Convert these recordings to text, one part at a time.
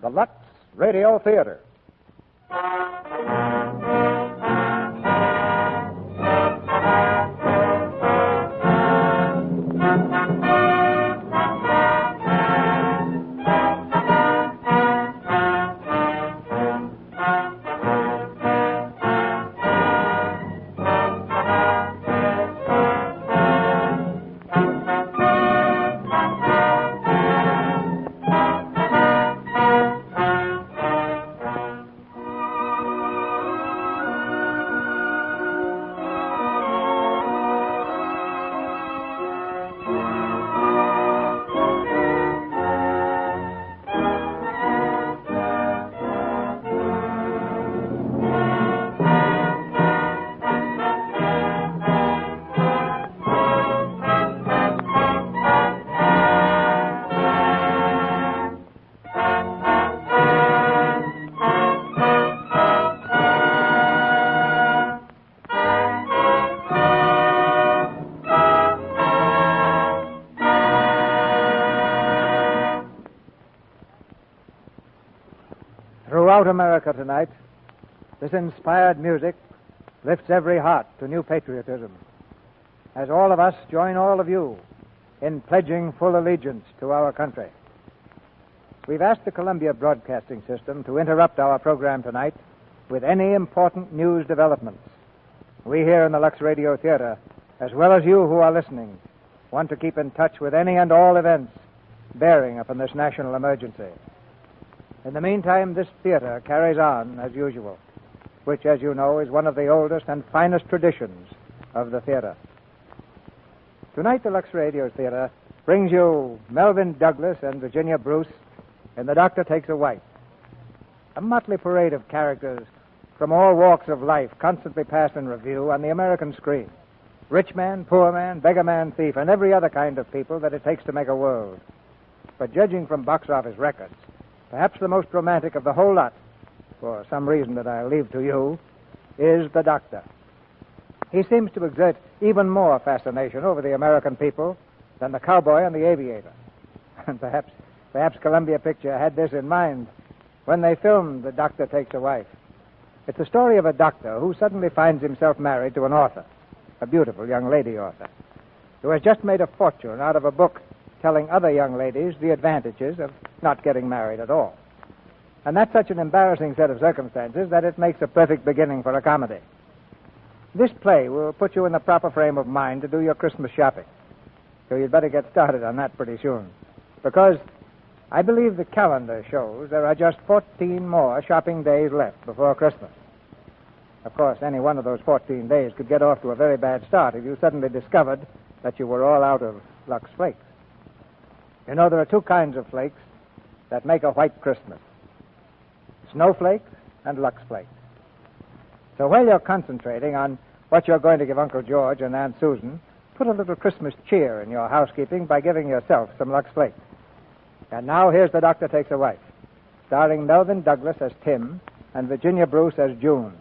the Lux Radio Theatre. Throughout America tonight, this inspired music lifts every heart to new patriotism, as all of us join all of you in pledging full allegiance to our country. We've asked the Columbia Broadcasting System to interrupt our program tonight with any important news developments. We here in the Lux Radio Theatre, as well as you who are listening, want to keep in touch with any and all events bearing upon this national emergency. In the meantime, this theater carries on as usual, which, as you know, is one of the oldest and finest traditions of the theater. Tonight, the Lux Radio Theater brings you Melvyn Douglas and Virginia Bruce in The Doctor Takes a Wife, a motley parade of characters from all walks of life constantly passed in review on the American screen. Rich man, poor man, beggar man, thief, and every other kind of people that it takes to make a world. But judging from box office records, perhaps the most romantic of the whole lot, for some reason that I'll leave to you, is the Doctor. He seems to exert even more fascination over the American people than the cowboy and the aviator. And perhaps Columbia Picture had this in mind when they filmed The Doctor Takes a Wife. It's the story of a doctor who suddenly finds himself married to an author, a beautiful young lady author, who has just made a fortune out of a book telling other young ladies the advantages of not getting married at all. And that's such an embarrassing set of circumstances that it makes a perfect beginning for a comedy. This play will put you in the proper frame of mind to do your Christmas shopping. So you'd better get started on that pretty soon. Because I believe the calendar shows there are just 14 more shopping days left before Christmas. Of course, any one of those 14 days could get off to a very bad start if you suddenly discovered that you were all out of Lux Flakes. You know, there are two kinds of flakes that make a white Christmas: snowflakes and Lux Flakes. So while you're concentrating on what you're going to give Uncle George and Aunt Susan, put a little Christmas cheer in your housekeeping by giving yourself some Lux Flakes. And now here's The Doctor Takes a Wife, starring Melvyn Douglas as Tim and Virginia Bruce as June,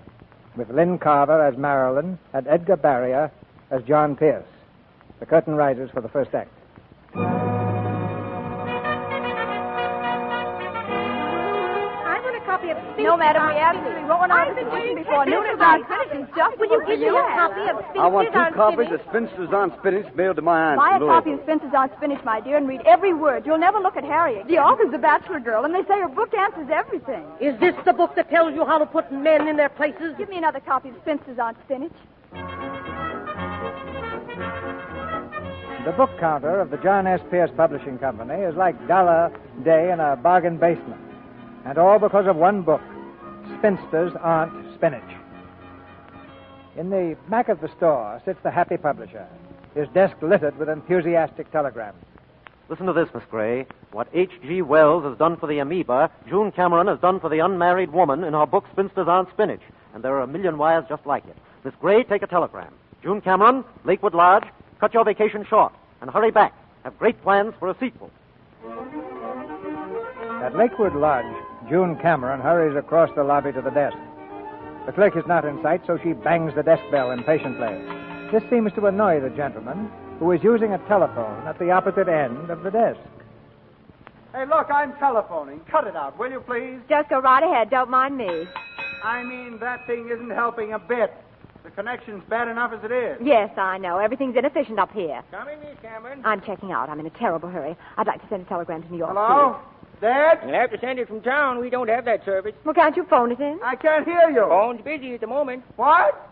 with Lynn Carver as Marilyn and Edgar Barrier as John Pierce. The curtain rises for the first act. No, madam, we absolutely won't. I've been waiting before noon is on spinach and stuff. Will you give me a copy of Spinsters on Spinach? I want 2 copies of Spinsters on Spinach mailed to my aunt. Buy a copy of Spinsters on Spinach, my dear, and read every word. You'll never look at Harriet. The author's a bachelor girl, and they say her book answers everything. Is this the book that tells you how to put men in their places? Give me another copy of Spinsters on Spinach. The book counter of the John S. Pierce Publishing Company is like dollar day in a bargain basement. And all because of one book, Spinsters Aren't Spinach. In the back of the store sits the happy publisher, his desk littered with enthusiastic telegrams. Listen to this, Miss Gray. What H.G. Wells has done for the amoeba, June Cameron has done for the unmarried woman in her book Spinsters Aren't Spinach. And there are a million wires just like it. Miss Gray, take a telegram. June Cameron, Lakewood Lodge, cut your vacation short and hurry back. Have great plans for a sequel. At Lakewood Lodge, June Cameron hurries across the lobby to the desk. The clerk is not in sight, so she bangs the desk bell impatiently. This seems to annoy the gentleman, who is using a telephone at the opposite end of the desk. Hey, look, I'm telephoning. Cut it out, will you, please? Just go right ahead. Don't mind me. I mean, that thing isn't helping a bit. The connection's bad enough as it is. Yes, I know. Everything's inefficient up here. Come in, Miss Cameron. I'm checking out. I'm in a terrible hurry. I'd like to send a telegram to New York. Hello? Dad? You'll have to send it from town. We don't have that service. Well, can't you phone it in? I can't hear you. Phone's busy at the moment. What?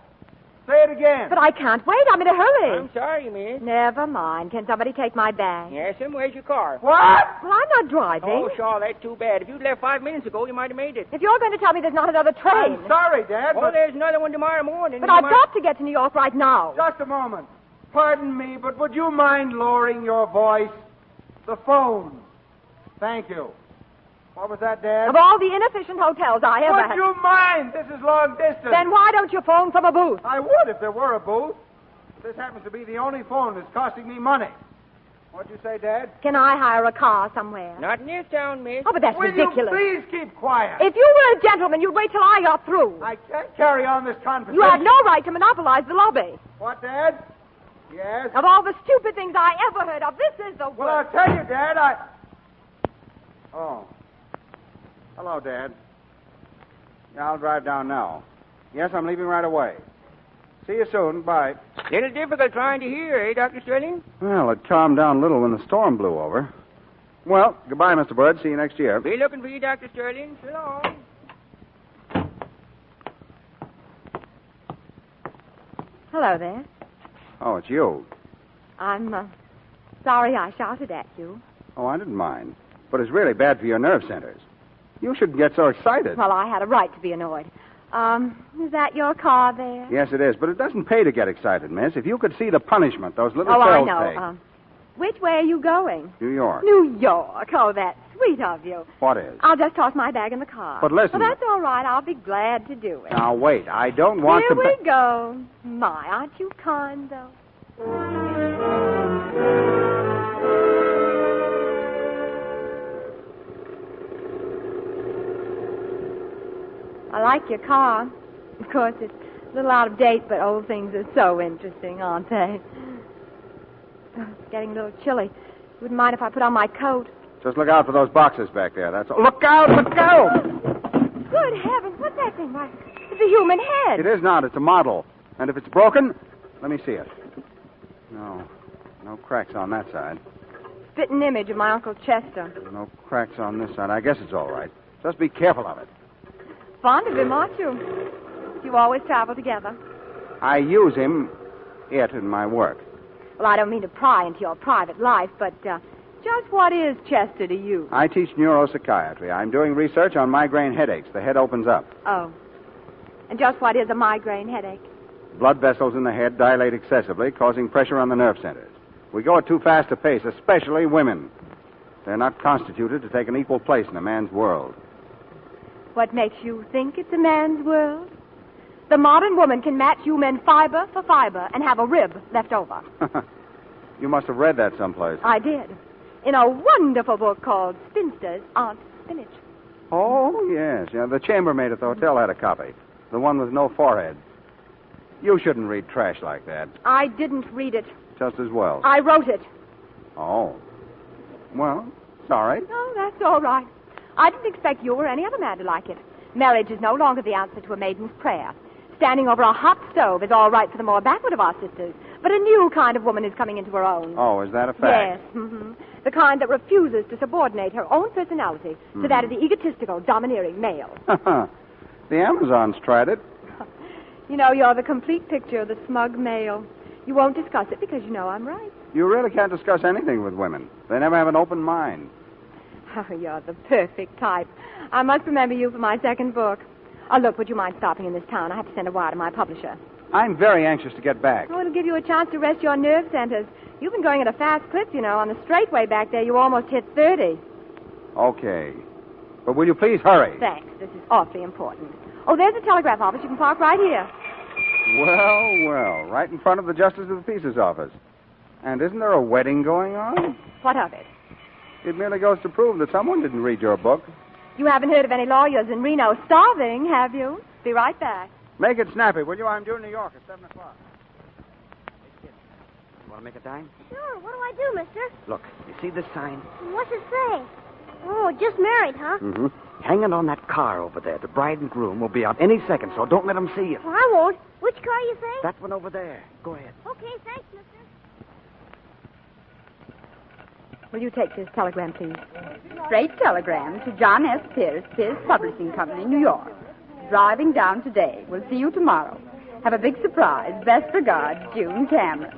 Say it again. But I can't wait. I'm in a hurry. I'm sorry, miss. Never mind. Can somebody take my bag? Yes, and where's your car? What? Well, I'm not driving. Oh, Shaw, that's too bad. If you'd left 5 minutes ago, you might have made it. If you're going to tell me there's not another train. I'm sorry, Dad, Oh, but... there's another one tomorrow morning. But I've got to get to New York right now. Just a moment. Pardon me, but would you mind lowering your voice? The phone. Thank you. What was that, Dad? Of all the inefficient hotels I ever Would you mind? This is long distance. Then why don't you phone from a booth? I would if there were a booth. This happens to be the only phone that's costing me money. What'd you say, Dad? Can I hire a car somewhere? Not in this town, miss. Oh, but that's Will ridiculous. you please keep quiet? If you were a gentleman, you'd wait till I got through. I can't carry on this conversation. You have no right to monopolize the lobby. What, Dad? Yes? Of all the stupid things I ever heard of, this is the Well, I'll worst. tell you, Dad, Oh. Hello, Dad. Yeah, I'll drive down now. Yes, I'm leaving right away. See you soon. Bye. Little difficult trying to hear, eh, Dr. Sterling? Well, it calmed down a little when the storm blew over. Well, goodbye, Mr. Bird. See you next year. Be looking for you, Dr. Sterling. So long. Hello there. Oh, it's you. I'm sorry I shouted at you. Oh, I didn't mind. But it's really bad for your nerve centers. You shouldn't get so excited. Well, I had a right to be annoyed. Is that your car there? Yes, it is. But it doesn't pay to get excited, miss. If you could see the punishment those little Oh, I cells know. take. Which way are you going? New York. New York. Oh, that's sweet of you. What is? I'll just toss my bag in the car. But listen- Well, that's all right. I'll be glad to do it. Now, wait. I don't want Here to... we go. My, aren't you kind, though? I like your car. Of course, it's a little out of date, but old things are so interesting, aren't they? Oh, it's getting a little chilly. Wouldn't mind if I put on my coat. Just look out for those boxes back there. That's all. Look out! Look out! Good heavens, what's that thing? Why, it's a human head. It is not. It's a model. And if it's broken, let me see it. No cracks on that side. Spitting image of my Uncle Chester. No cracks on this side. I guess it's all right. Just be careful of it. Fond of him, aren't you? You always travel together. I use it in my work. Well, I don't mean to pry into your private life, but just what is Chester to you? I teach neuropsychiatry. I'm doing research on migraine headaches. The head opens up. Oh. And just what is a migraine headache? Blood vessels in the head dilate excessively, causing pressure on the nerve centers. We go at too fast a pace, especially women. They're not constituted to take an equal place in a man's world. What makes you think it's a man's world? The modern woman can match you men fiber for fiber and have a rib left over. You must have read that someplace. I did. In a wonderful book called Spinsters Aren't Spinach. Oh, yes. Yeah, the chambermaid at the hotel had a copy. The one with no forehead. You shouldn't read trash like that. I didn't read it. Just as well. I wrote it. Oh. Well, sorry. Oh, that's all right. I didn't expect you or any other man to like it. Marriage is no longer the answer to a maiden's prayer. Standing over a hot stove is all right for the more backward of our sisters, but a new kind of woman is coming into her own. Oh, is that a fact? Yes. Mm-hmm. The kind that refuses to subordinate her own personality to that of the egotistical, domineering male. The Amazons tried it. You know, you're the complete picture of the smug male. You won't discuss it because you know I'm right. You really can't discuss anything with women. They never have an open mind. Oh, you're the perfect type. I must remember you for my second book. Oh, look, would you mind stopping in this town? I have to send a wire to my publisher. I'm very anxious to get back. Oh, it'll give you a chance to rest your nerve centers. You've been going at a fast clip, you know. On the straightway back there, you almost hit 30. Okay. But will you please hurry? Thanks. This is awfully important. Oh, there's a telegraph office. You can park right here. Well, right in front of the Justice of the Peace's office. And isn't there a wedding going on? What of it? It merely goes to prove that someone didn't read your book. You haven't heard of any lawyers in Reno starving, have you? Be right back. Make it snappy, will you? I'm due in New York at 7 o'clock. You want to make a dime? Sure. What do I do, mister? Look, you see this sign? What's it say? Oh, just married, huh? Mm-hmm. Hanging on that car over there. The bride and groom will be out any second, so don't let them see you. Well, I won't. Which car you say? That one over there. Go ahead. Okay, thanks, mister. Will you take this telegram, please? Straight telegram to John S. Pierce, Pierce Publishing Company, New York. Driving down today. We'll see you tomorrow. Have a big surprise. Best regards, June Cameron.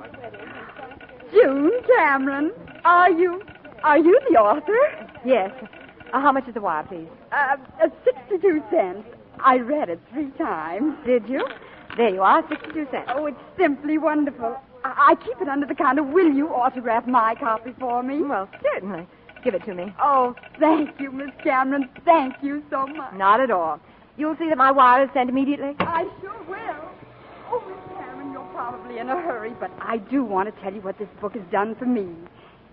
June Cameron, are you the author? Yes. How much is the wire, please? 62 cents. I read it 3 times. Did you? There you are, 62 cents. Oh, it's simply wonderful. I keep it under the counter. Will you autograph my copy for me? Well, certainly. Give it to me. Oh, thank you, Miss Cameron. Thank you so much. Not at all. You'll see that my wire is sent immediately. I sure will. Oh, Miss Cameron, you're probably in a hurry, but I do want to tell you what this book has done for me.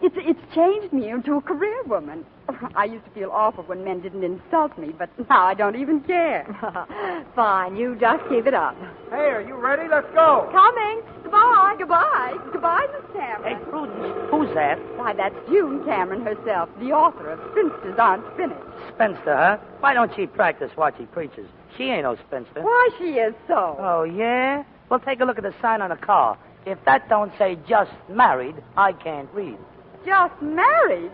It's changed me into a career woman. I used to feel awful when men didn't insult me, but now I don't even care. Fine, you just keep it up. Hey, are you ready? Let's go. Coming. Goodbye. Goodbye. Goodbye, Miss Cameron. Hey, Prudence, who's that? Why, that's June Cameron herself, the author of Spinsters Aren't Finished. Spinster, huh? Why don't she practice what she preaches? She ain't no spinster. Why, she is so. Oh, yeah? Well, take a look at the sign on the car. If that don't say just married, I can't read. Just married?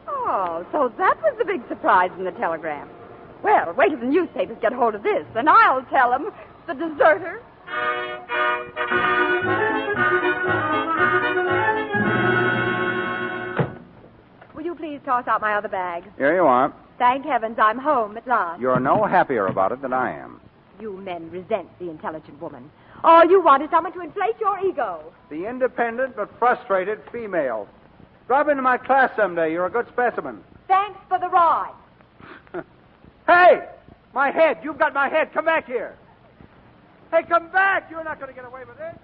Oh, so that was the big surprise in the telegram. Well, wait till the newspapers get hold of this, and I'll tell them. The deserter. Will you please toss out my other bag? Here you are. Thank heavens I'm home at last. You're no happier about it than I am. You men resent the intelligent woman. All you want is someone to inflate your ego. The independent but frustrated female. Drop into my class someday. You're a good specimen. Thanks for the ride. Hey! My head. You've got my head. Come back here. Hey, come back. You're not going to get away with this.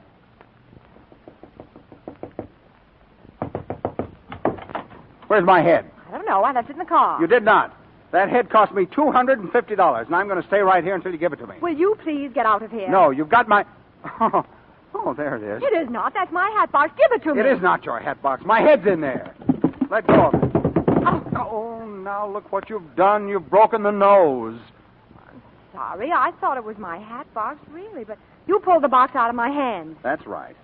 Where's my head? I don't know. I left it in the car. You did not. That head cost me $250, and I'm going to stay right here until you give it to me. Will you please get out of here? No, you've got my... Oh, there it is. It is not. That's my hat box. Give it to me. It is not your hat box. My head's in there. Let go of it. Oh, now look what you've done. You've broken the nose. Sorry. I thought it was my hat box, really, but you pulled the box out of my hand. That's right.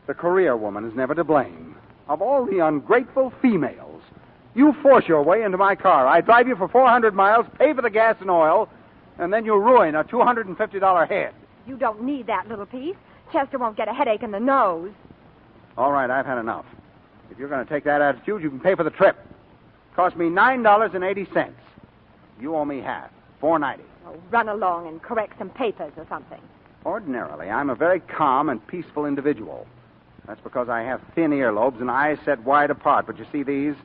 The career woman is never to blame. Of all the ungrateful females, you force your way into my car. I drive you for 400 miles, pay for the gas and oil, and then you ruin a $250 head. You don't need that little piece. Chester won't get a headache in the nose. All right, I've had enough. If you're going to take that attitude, you can pay for the trip. Cost me $9.80. You owe me half, $4.90. Oh, run along and correct some papers or something. Ordinarily, I'm a very calm and peaceful individual. That's because I have thin earlobes and eyes set wide apart. But you see these?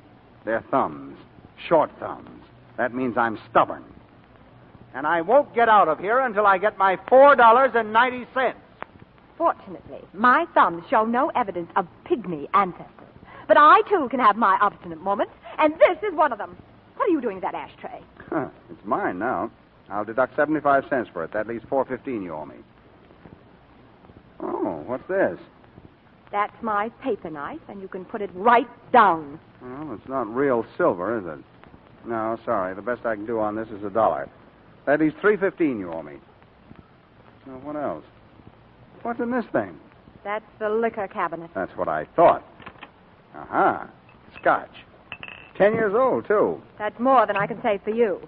They're thumbs. Short thumbs. That means I'm stubborn. And I won't get out of here until I get my $4.90. Fortunately, my thumbs show no evidence of pygmy ancestors. But I, too, can have my obstinate moments, and this is one of them. What are you doing with that ashtray? It's mine now. I'll deduct 75 cents for it. That leaves $4.15 you owe me. Oh, what's this? That's my paper knife, and you can put it right down. Well, it's not real silver, is it? No, sorry. The best I can do on this is $1. That leaves $3.15 you owe me. Now, what else? What's in this thing? That's the liquor cabinet. That's what I thought. Aha. Scotch. 10 years old, too. That's more than I can say for you.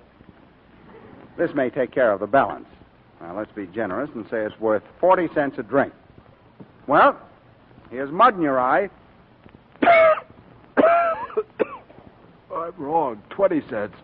This may take care of the balance. Now, let's be generous and say it's worth 40 cents a drink. Well, here's mud in your eye. I'm wrong. 20 cents.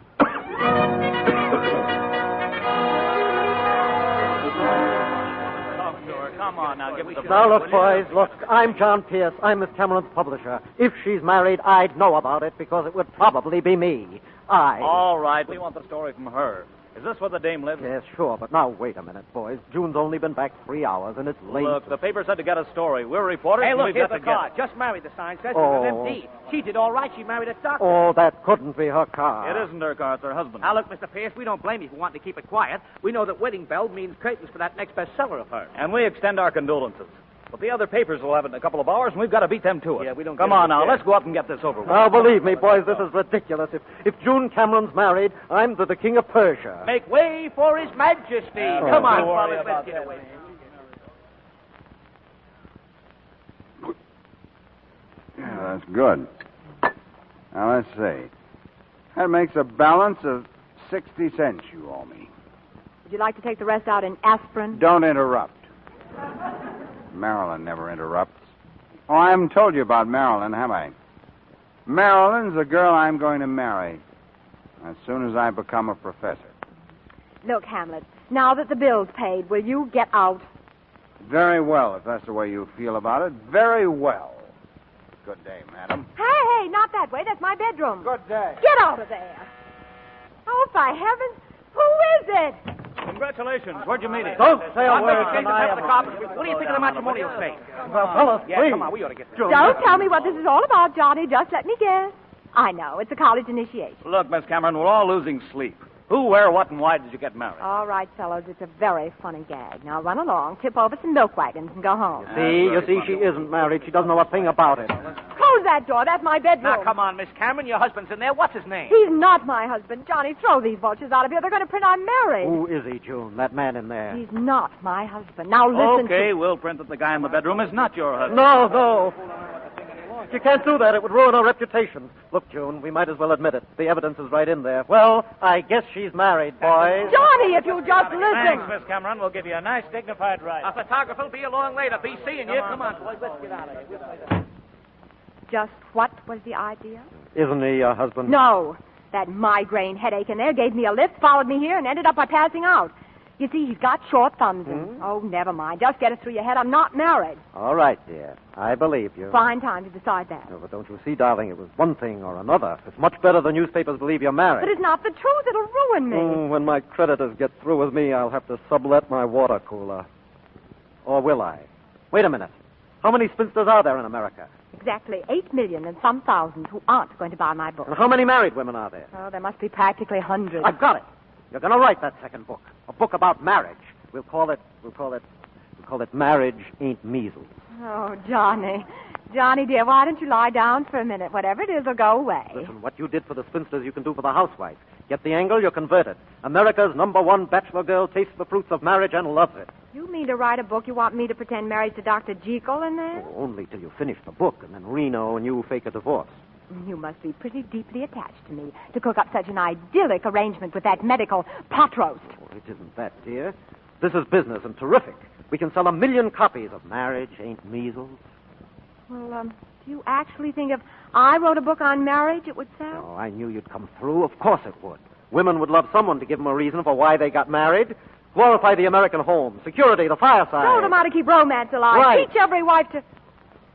Come on now, give me the... Now, look, boys, look. I'm John Pierce. I'm Miss Cameron's publisher. If she's married, I'd know about it because it would probably be me. All right, we want the story from her. Is this where the dame lives? Yes, sure, but now wait a minute, boys. June's only been back 3 hours, and it's late. Look, the paper said to get a story. We're reporters. Hey, look, we've here's got the to car. get Just married, the sign says. Oh. It's an MD. She did all right. She married a doctor. Oh, that couldn't be her car. It isn't her car. It's her husband. Now, look, Mr. Pierce, we don't blame you for wanting to keep it quiet. We know that wedding bell means curtains for that next bestseller of hers. And we extend our condolences. But the other papers will have it in a couple of hours, and we've got to beat them to it. Yeah, we don't Come get on it now, yet. let's go up and get this over with. Now, believe me, boys, this is ridiculous. If June Cameron's married, I'm the king of Persia. Make way for His Majesty. Come on, don't worry fellas, about let's get that. away. Yeah, that's good. Now, let's see. That makes a balance of 60 cents you owe me. Would you like to take the rest out in aspirin? Don't interrupt. Marilyn never interrupts. Oh, I haven't told you about Marilyn, have I? Marilyn's the girl I'm going to marry as soon as I become a professor. Look, Hamlet, now that the bill's paid, will you get out? Very well, if that's the way you feel about it. Very well. Good day, madam. Hey, not that way. That's my bedroom. Good day. Get out of there. Oh, for heavens, who is it? Congratulations. Where'd you meet him? Don't say a I'm word. going to the carpet. What do you think of the matrimonial state? Well, fellas, Yeah, please. come on, we ought to get this. Don't tell me what this is all about, Johnny. Just let me guess. I know. It's a college initiation. Look, Miss Cameron, we're all losing sleep. Who, where, what, and why did you get married? All right, fellows, it's a very funny gag. Now run along, tip over some milk wagons, and go home. You see, she isn't married. She doesn't know a thing about it. Close that door. That's my bedroom. Now, come on, Miss Cameron. Your husband's in there. What's his name? He's not my husband. Johnny, throw these vultures out of here. They're going to print I'm married. Who is he, June? That man in there. He's not my husband. Now listen Okay, we'll print that the guy in the bedroom is not your husband. No. You can't do that. It would ruin our reputation. Look, June, we might as well admit it. The evidence is right in there. Well, I guess she's married, boys. Johnny, if you just listen. Thanks, Miss Cameron. We'll give you a nice, dignified ride. A photographer will be along later. Be seeing you. Come on, boys. Let's get out of here. Just what was the idea? Isn't he your husband? No. That migraine headache in there gave me a lift, followed me here, and ended up by passing out. You see, he's got short thumbs. And, oh, never mind. Just get it through your head. I'm not married. All right, dear. I believe you. Fine time to decide that. No, but don't you see, darling, it was one thing or another. It's much better the newspapers believe you're married. But it's not the truth. It'll ruin me. When my creditors get through with me, I'll have to sublet my water cooler. Or will I? Wait a minute. How many spinsters are there in America? Exactly 8 million and some thousands who aren't going to buy my book. And how many married women are there? Oh, there must be practically hundreds. I've got it. You're going to write that second book. A book about marriage. We'll call it Marriage Ain't Measles. Oh, Johnny. Johnny, dear, why don't you lie down for a minute? Whatever it is will go away. Listen, what you did for the spinsters, you can do for the housewife. Get the angle, you're converted. America's #1 bachelor girl tastes the fruits of marriage and loves it. You mean to write a book you want me to pretend married to Dr. Jekyll in there? Oh, only till you finish the book, and then Reno and you fake a divorce. You must be pretty deeply attached to me to cook up such an idyllic arrangement with that medical pot roast. Oh, it isn't that, dear. This is business and terrific. We can sell 1 million copies of Marriage Ain't Measles. Well, do you actually think if I wrote a book on marriage, it would sell? Oh, I knew you'd come through. Of course it would. Women would love someone to give them a reason for why they got married. Glorify the American home, security, the fireside. Show them how to keep romance alive. Right. Teach every wife to...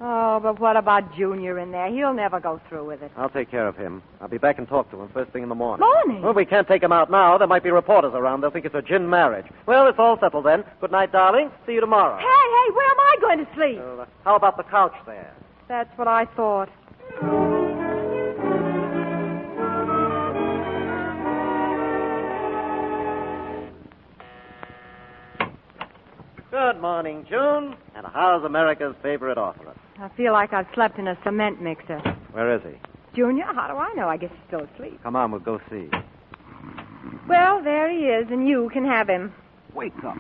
Oh, but what about Junior in there? He'll never go through with it. I'll take care of him. I'll be back and talk to him first thing in the morning. Morning? Well, we can't take him out now. There might be reporters around. They'll think it's a gin marriage. Well, it's all settled then. Good night, darling. See you tomorrow. Hey, where am I going to sleep? How about the couch there? That's what I thought. Good morning, June. And how's America's favorite author? I feel like I've slept in a cement mixer. Where is he? Junior, how do I know? I guess he's still asleep. Come on, we'll go see. Well, there he is, and you can have him. Wake up.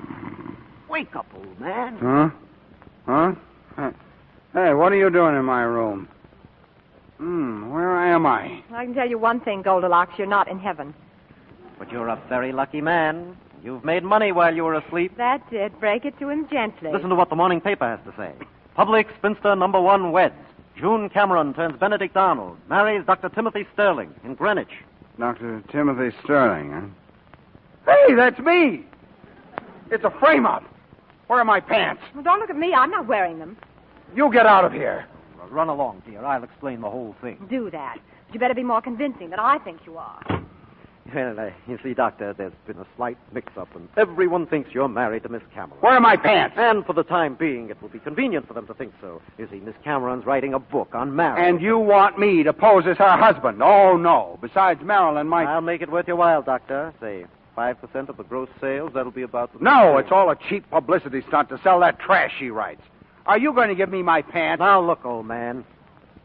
Wake up, old man. Huh? Hey, what are you doing in my room? Where am I? I can tell you one thing, Goldilocks. You're not in heaven. But you're a very lucky man. You've made money while you were asleep. That's it. Break it to him gently. Listen to what the morning paper has to say. Public spinster #1 weds. June Cameron turns Benedict Arnold. Marries Dr. Timothy Sterling in Greenwich. Dr. Timothy Sterling, huh? Hey, that's me! It's a frame-up. Where are my pants? Well, don't look at me. I'm not wearing them. You get out of here. Well, run along, dear. I'll explain the whole thing. Do that. But you better be more convincing than I think you are. Well, you see, Doctor, there's been a slight mix-up, and everyone thinks you're married to Miss Cameron. Where are my pants? And for the time being, it will be convenient for them to think so. You see, Miss Cameron's writing a book on marriage. And you want me to pose as her husband? Oh, no. Besides, Marilyn might... I'll make it worth your while, Doctor. Say, 5% of the gross sales, that'll be about... No, it's all a cheap publicity stunt to sell that trash she writes. Are you going to give me my pants? Now, look, old man.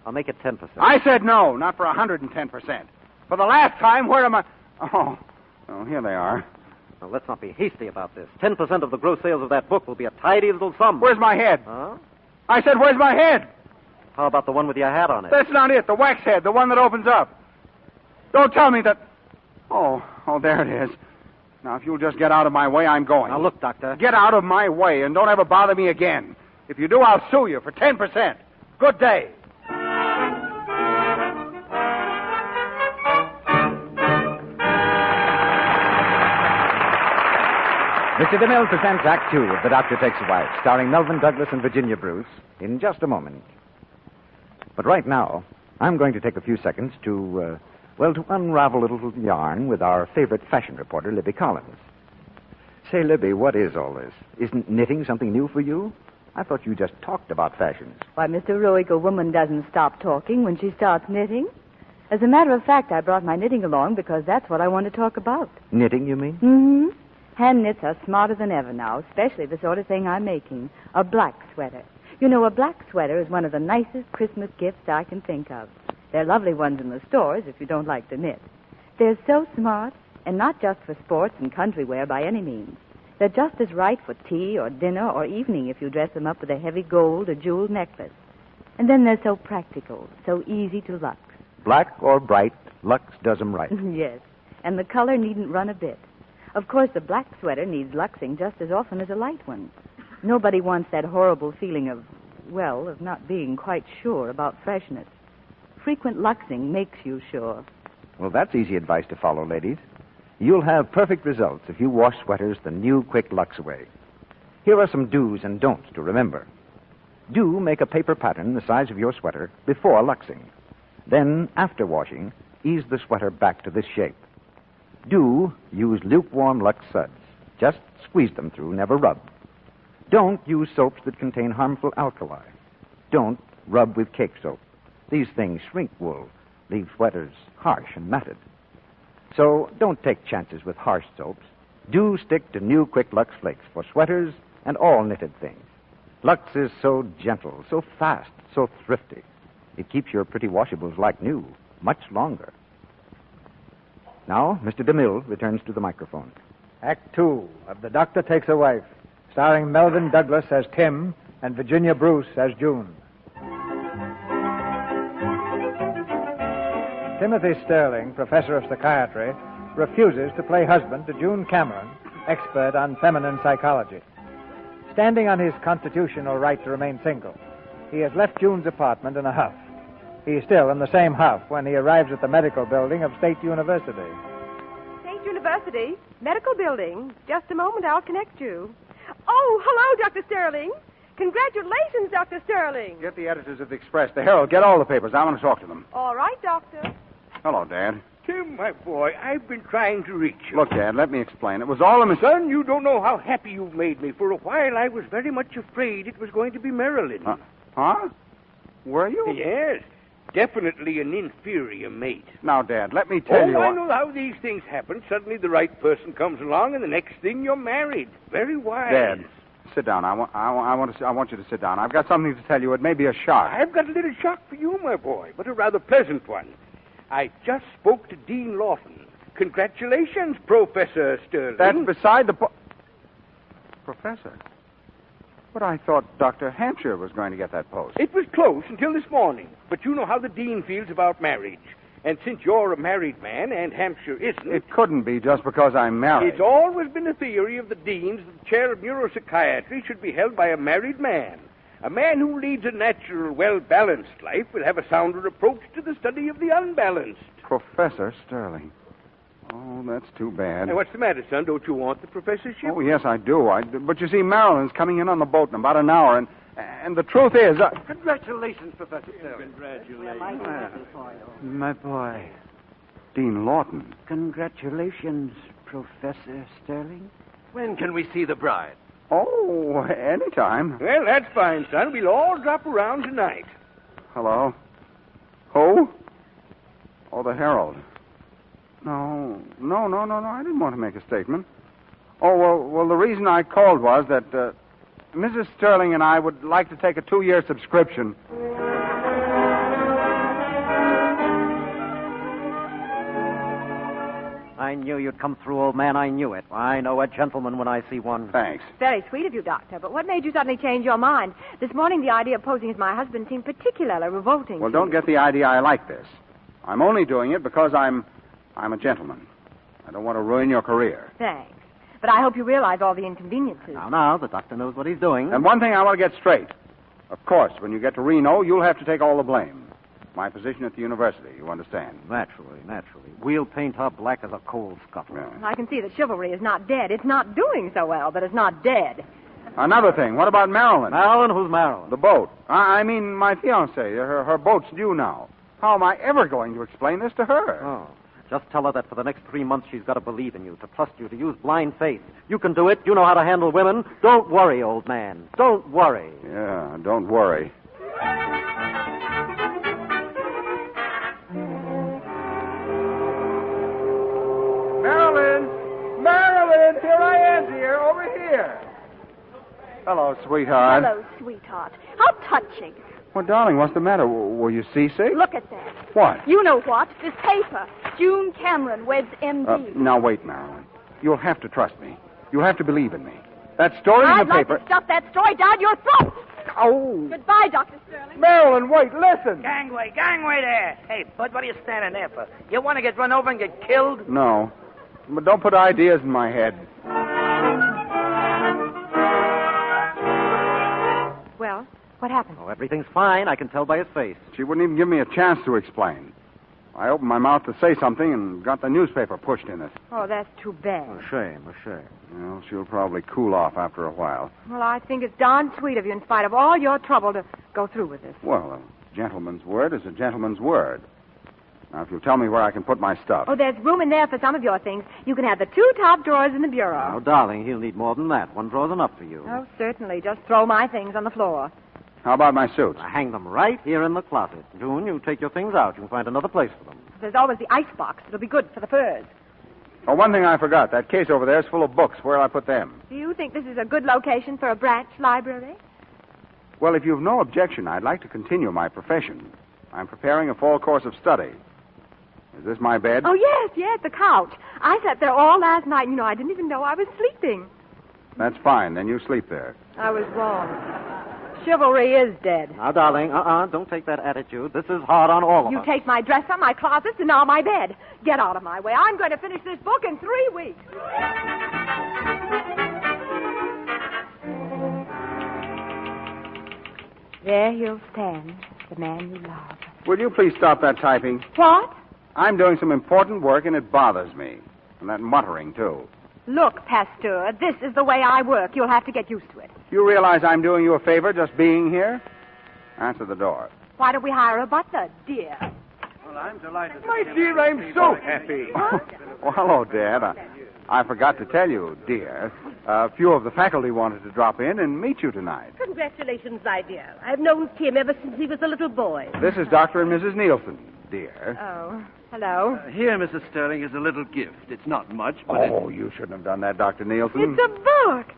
I'll make it 10%. I said no, not for 110%. For the last time, where am I? Oh, here they are. Now, let's not be hasty about this. 10% of the gross sales of that book will be a tidy little sum. Where's my head? Huh? I said, where's my head? How about the one with your hat on it? That's not it. The wax head, the one that opens up. Don't tell me that... Oh, there it is. Now, if you'll just get out of my way, I'm going. Now, look, Doctor. Get out of my way and don't ever bother me again. If you do, I'll sue you for 10%. Good day. Mr. DeMille presents Act Two of The Doctor Takes a Wife, starring Melvyn Douglas and Virginia Bruce, in just a moment. But right now, I'm going to take a few seconds to unravel a little yarn with our favorite fashion reporter, Libby Collins. Say, Libby, what is all this? Isn't knitting something new for you? I thought you just talked about fashions. Why, Mr. Roig, a woman doesn't stop talking when she starts knitting. As a matter of fact, I brought my knitting along because that's what I want to talk about. Knitting, you mean? Mm-hmm. Hand knits are smarter than ever now, especially the sort of thing I'm making, a black sweater. You know, a black sweater is one of the nicest Christmas gifts I can think of. They're lovely ones in the stores if you don't like to knit. They're so smart, and not just for sports and country wear by any means. They're just as right for tea or dinner or evening if you dress them up with a heavy gold or jeweled necklace. And then they're so practical, so easy to lux. Black or bright, Lux does 'em right. Yes, and the color needn't run a bit. Of course, the black sweater needs luxing just as often as a light one. Nobody wants that horrible feeling of not being quite sure about freshness. Frequent luxing makes you sure. Well, that's easy advice to follow, ladies. You'll have perfect results if you wash sweaters the new Quick Lux way. Here are some do's and don'ts to remember. Do make a paper pattern the size of your sweater before luxing. Then, after washing, ease the sweater back to this shape. Do use lukewarm Lux suds. Just squeeze them through, never rub. Don't use soaps that contain harmful alkali. Don't rub with cake soap. These things shrink wool, leave sweaters harsh and matted. So don't take chances with harsh soaps. Do stick to new Quick Lux Flakes for sweaters and all knitted things. Lux is so gentle, so fast, so thrifty. It keeps your pretty washables like new much longer. Now, Mr. DeMille returns to the microphone. Act Two of The Doctor Takes a Wife, starring Melvyn Douglas as Tim and Virginia Bruce as June. Timothy Sterling, professor of psychiatry, refuses to play husband to June Cameron, expert on feminine psychology. Standing on his constitutional right to remain single, he has left June's apartment in a huff. He's still in the same huff when he arrives at the medical building of State University. State University? Medical building. Just a moment, I'll connect you. Oh, hello, Dr. Sterling. Congratulations, Dr. Sterling. Get the editors of the Express, the Herald, get all the papers. I want to talk to them. All right, Doctor. Hello, Dad. Tim, my boy, I've been trying to reach you. Look, Dad, let me explain. It was all a mistake. Son, you don't know how happy you've made me. For a while, I was very much afraid it was going to be Marilyn. Huh? Were you? Yes. Definitely an inferior mate. Now, Dad, let me tell you... I know how these things happen. Suddenly the right person comes along, and the next thing you're married. Very wise. Dad, sit down. I want you to sit down. I've got something to tell you. It may be a shock. I've got a little shock for you, my boy, but a rather pleasant one. I just spoke to Dean Lawton. Congratulations, Professor Sterling. That's beside the Professor? But I thought Dr. Hampshire was going to get that post. It was close until this morning. But you know how the dean feels about marriage. And since you're a married man and Hampshire isn't... It couldn't be just because I'm married. It's always been a theory of the deans that the chair of neuropsychiatry should be held by a married man. A man who leads a natural, well-balanced life will have a sounder approach to the study of the unbalanced. Professor Sterling. Oh, that's too bad. Now, what's the matter, son? Don't you want the professorship? Oh, yes, I do. But you see, Marilyn's coming in on the boat in about an hour, and the truth is... Congratulations, Professor Sterling. Congratulations. My boy, Dean Lawton. Congratulations, Professor Sterling. When can we see the bride? Oh, anytime. Well, that's fine, son. We'll all drop around tonight. Hello? Who? Oh, the Herald. No. I didn't want to make a statement. Oh, well, the reason I called was that, Mrs. Sterling and I would like to take a 2-year subscription. I knew you'd come through, old man. I knew it. I know a gentleman when I see one. Thanks. Very sweet of you, Doctor. But what made you suddenly change your mind? This morning, the idea of posing as my husband seemed particularly revolting. Well, don't get the idea I like this. I'm only doing it because I'm a gentleman. I don't want to ruin your career. Thanks. But I hope you realize all the inconveniences. Now, the doctor knows what he's doing. And one thing I want to get straight. Of course, when you get to Reno, you'll have to take all the blame. My position at the university, you understand? Naturally. We'll paint her black as a coal scuttle. Yeah. I can see that chivalry is not dead. It's not doing so well, but it's not dead. Another thing, what about Marilyn? Marilyn? Who's Marilyn? The boat. I mean, my fiancé. Her boat's due now. How am I ever going to explain this to her? Oh. Just tell her that for the next 3 months she's got to believe in you, to trust you, to use blind faith. You can do it. You know how to handle women. Don't worry, old man. Don't worry. Yeah, don't worry. Marilyn, here I am, dear, over here. Hello, sweetheart. Hello, sweetheart. How touching. Well, darling, what's the matter? Were you seasick? Look at that. What? You know what? This paper. June Cameron, weds M.D. Now, wait, Marilyn. You'll have to trust me. You'll have to believe in me. That story in the paper... I'd like to stuff that story down your throat. Oh. Goodbye, Dr. Sterling. Marilyn, wait, listen. Gangway there. Hey, bud, what are you standing there for? You want to get run over and get killed? No. But don't put ideas in my head. Well, what happened? Oh, everything's fine. I can tell by his face. She wouldn't even give me a chance to explain. I opened my mouth to say something and got the newspaper pushed in it. Oh, that's too bad. A shame. Well, she'll probably cool off after a while. Well, I think it's darn sweet of you, in spite of all your trouble, to go through with this. Well, a gentleman's word is a gentleman's word. Now, if you'll tell me where I can put my stuff. Oh, there's room in there for some of your things. You can have the 2 top drawers in the bureau. Oh, darling, he'll need more than that. 1 drawer's enough for you. Oh, certainly. Just throw my things on the floor. How about my suits? I hang them right here in the closet. June, you take your things out. You can find another place for them. There's always the icebox. It'll be good for the furs. Oh, one thing I forgot. That case over there is full of books. Where'll I put them? Do you think this is a good location for a branch library? Well, if you've no objection, I'd like to continue my profession. I'm preparing a fall course of study. Is this my bed? Oh, yes, the couch. I sat there all last night, and, I didn't even know I was sleeping. That's fine. Then you sleep there. I was wrong. Chivalry is dead. Now, darling, don't take that attitude. This is hard on all of us. You take my dresser, my closets, and now my bed. Get out of my way. I'm going to finish this book in 3 weeks. There he'll stand, the man you love. Will you please stop that typing? What? I'm doing some important work, and it bothers me. And that muttering, too. Look, Pasteur, this is the way I work. You'll have to get used to it. You realize I'm doing you a favor just being here? Answer the door. Why don't we hire a butler, dear? Well, I'm delighted. My dear, I'm so happy. Well, hello, Dad. I forgot to tell you, dear. A few of the faculty wanted to drop in and meet you tonight. Congratulations, my dear. I've known Tim ever since he was a little boy. This is Dr. and Mrs. Nielsen, dear. Oh, hello. Here, Mrs. Sterling, is a little gift. It's not much, but you shouldn't have done that, Dr. Nielsen. It's a book.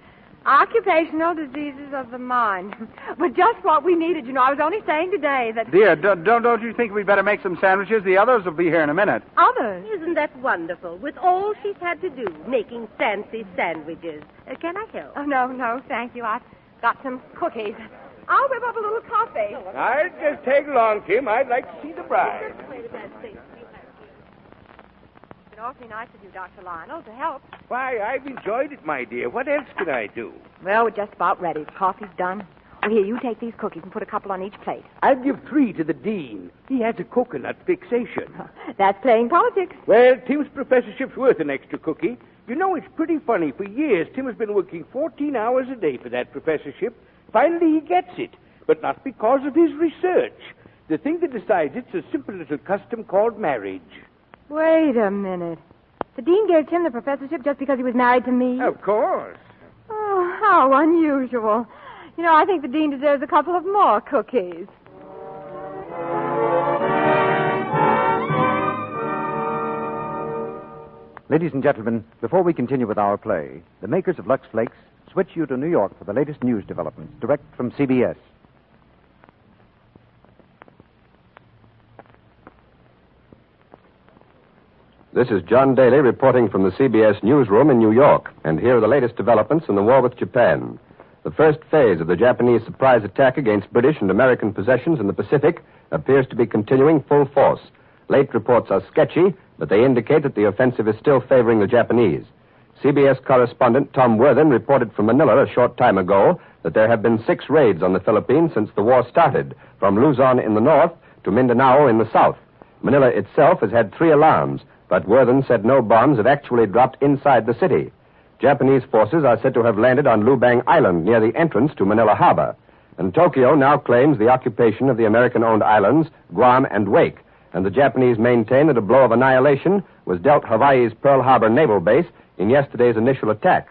Occupational Diseases of the Mind. But just what we needed, I was only saying today that... Dear, don't you think we'd better make some sandwiches? The others will be here in a minute. Others? Isn't that wonderful? With all she's had to do, making fancy sandwiches. Can I help? Oh, no, thank you. I've got some cookies. I'll whip up a little coffee. I'll just tag along, Tim. I'd like to see the bride. It's awfully nice of you, Dr. Lionel, to help. Why, I've enjoyed it, my dear. What else can I do? Well, we're just about ready. Coffee's done. Well, here, you take these cookies and put a couple on each plate. I'll give 3 to the dean. He has a coconut fixation. That's playing politics. Well, Tim's professorship's worth an extra cookie. It's pretty funny. For years, Tim has been working 14 hours a day for that professorship. Finally, he gets it, but not because of his research. The thing that decides it's a simple little custom called marriage. Wait a minute. The dean gave Tim the professorship just because he was married to me? Of course. Oh, how unusual. I think the dean deserves a couple of more cookies. Ladies and gentlemen, before we continue with our play, the makers of Lux Flakes switch you to New York for the latest news developments, direct from CBS. This is John Daly reporting from the CBS newsroom in New York, and here are the latest developments in the war with Japan. The first phase of the Japanese surprise attack against British and American possessions in the Pacific appears to be continuing full force. Late reports are sketchy, but they indicate that the offensive is still favoring the Japanese. CBS correspondent Tom Worthen reported from Manila a short time ago that there have been 6 raids on the Philippines since the war started, from Luzon in the north to Mindanao in the south. Manila itself has had 3 alarms, but Worthen said no bombs have actually dropped inside the city. Japanese forces are said to have landed on Lubang Island near the entrance to Manila Harbor. And Tokyo now claims the occupation of the American-owned islands, Guam and Wake. And the Japanese maintain that a blow of annihilation was dealt Hawaii's Pearl Harbor naval base in yesterday's initial attack.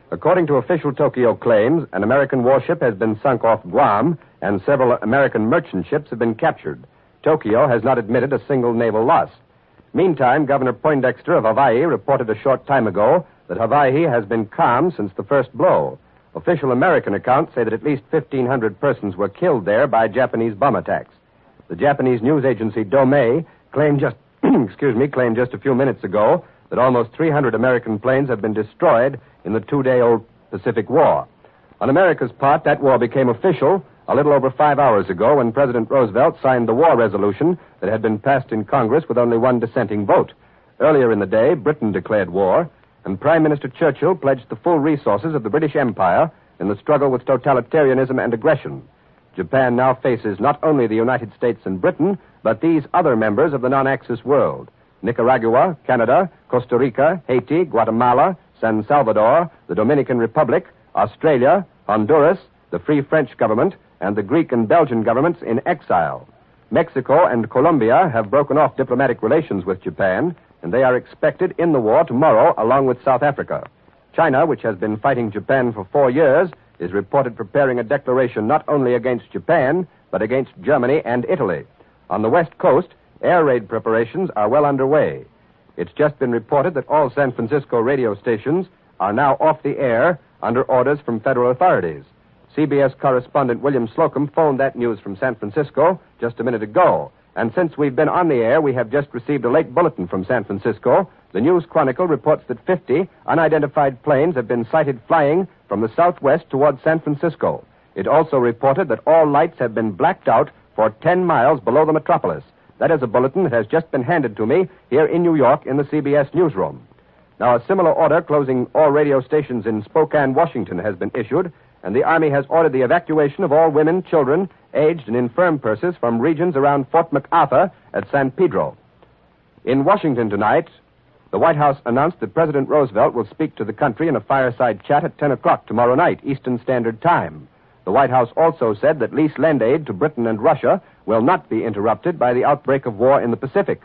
According to official Tokyo claims, an American warship has been sunk off Guam, and several American merchant ships have been captured. Tokyo has not admitted a single naval loss. Meantime, Governor Poindexter of Hawaii reported a short time ago that Hawaii has been calm since the first blow. Official American accounts say that at least 1,500 persons were killed there by Japanese bomb attacks. The Japanese news agency Domei claimed just a few minutes ago that almost 300 American planes have been destroyed in the 2-day-old Pacific War. On America's part, that war became official a little over 5 hours ago when President Roosevelt signed the war resolution that had been passed in Congress with only one dissenting vote. Earlier in the day, Britain declared war, and Prime Minister Churchill pledged the full resources of the British Empire in the struggle with totalitarianism and aggression. Japan now faces not only the United States and Britain, but these other members of the non-Axis world: Nicaragua, Canada, Costa Rica, Haiti, Guatemala, San Salvador, the Dominican Republic, Australia, Honduras, the Free French government, and the Greek and Belgian governments in exile. Mexico and Colombia have broken off diplomatic relations with Japan, and they are expected in the war tomorrow along with South Africa. China, which has been fighting Japan for 4 years, is reported preparing a declaration not only against Japan, but against Germany and Italy. On the West Coast, air raid preparations are well underway. It's just been reported that all San Francisco radio stations are now off the air under orders from federal authorities. CBS correspondent William Slocum phoned that news from San Francisco just a minute ago. And since we've been on the air, we have just received a late bulletin from San Francisco. The News Chronicle reports that 50 unidentified planes have been sighted flying from the southwest towards San Francisco. It also reported that all lights have been blacked out for 10 miles below the metropolis. That is a bulletin that has just been handed to me here in New York in the CBS newsroom. Now, a similar order closing all radio stations in Spokane, Washington has been issued, and the Army has ordered the evacuation of all women, children, aged and infirm persons from regions around Fort MacArthur at San Pedro. In Washington tonight, the White House announced that President Roosevelt will speak to the country in a fireside chat at 10 o'clock tomorrow night, Eastern Standard Time. The White House also said that lease lend aid to Britain and Russia will not be interrupted by the outbreak of war in the Pacific.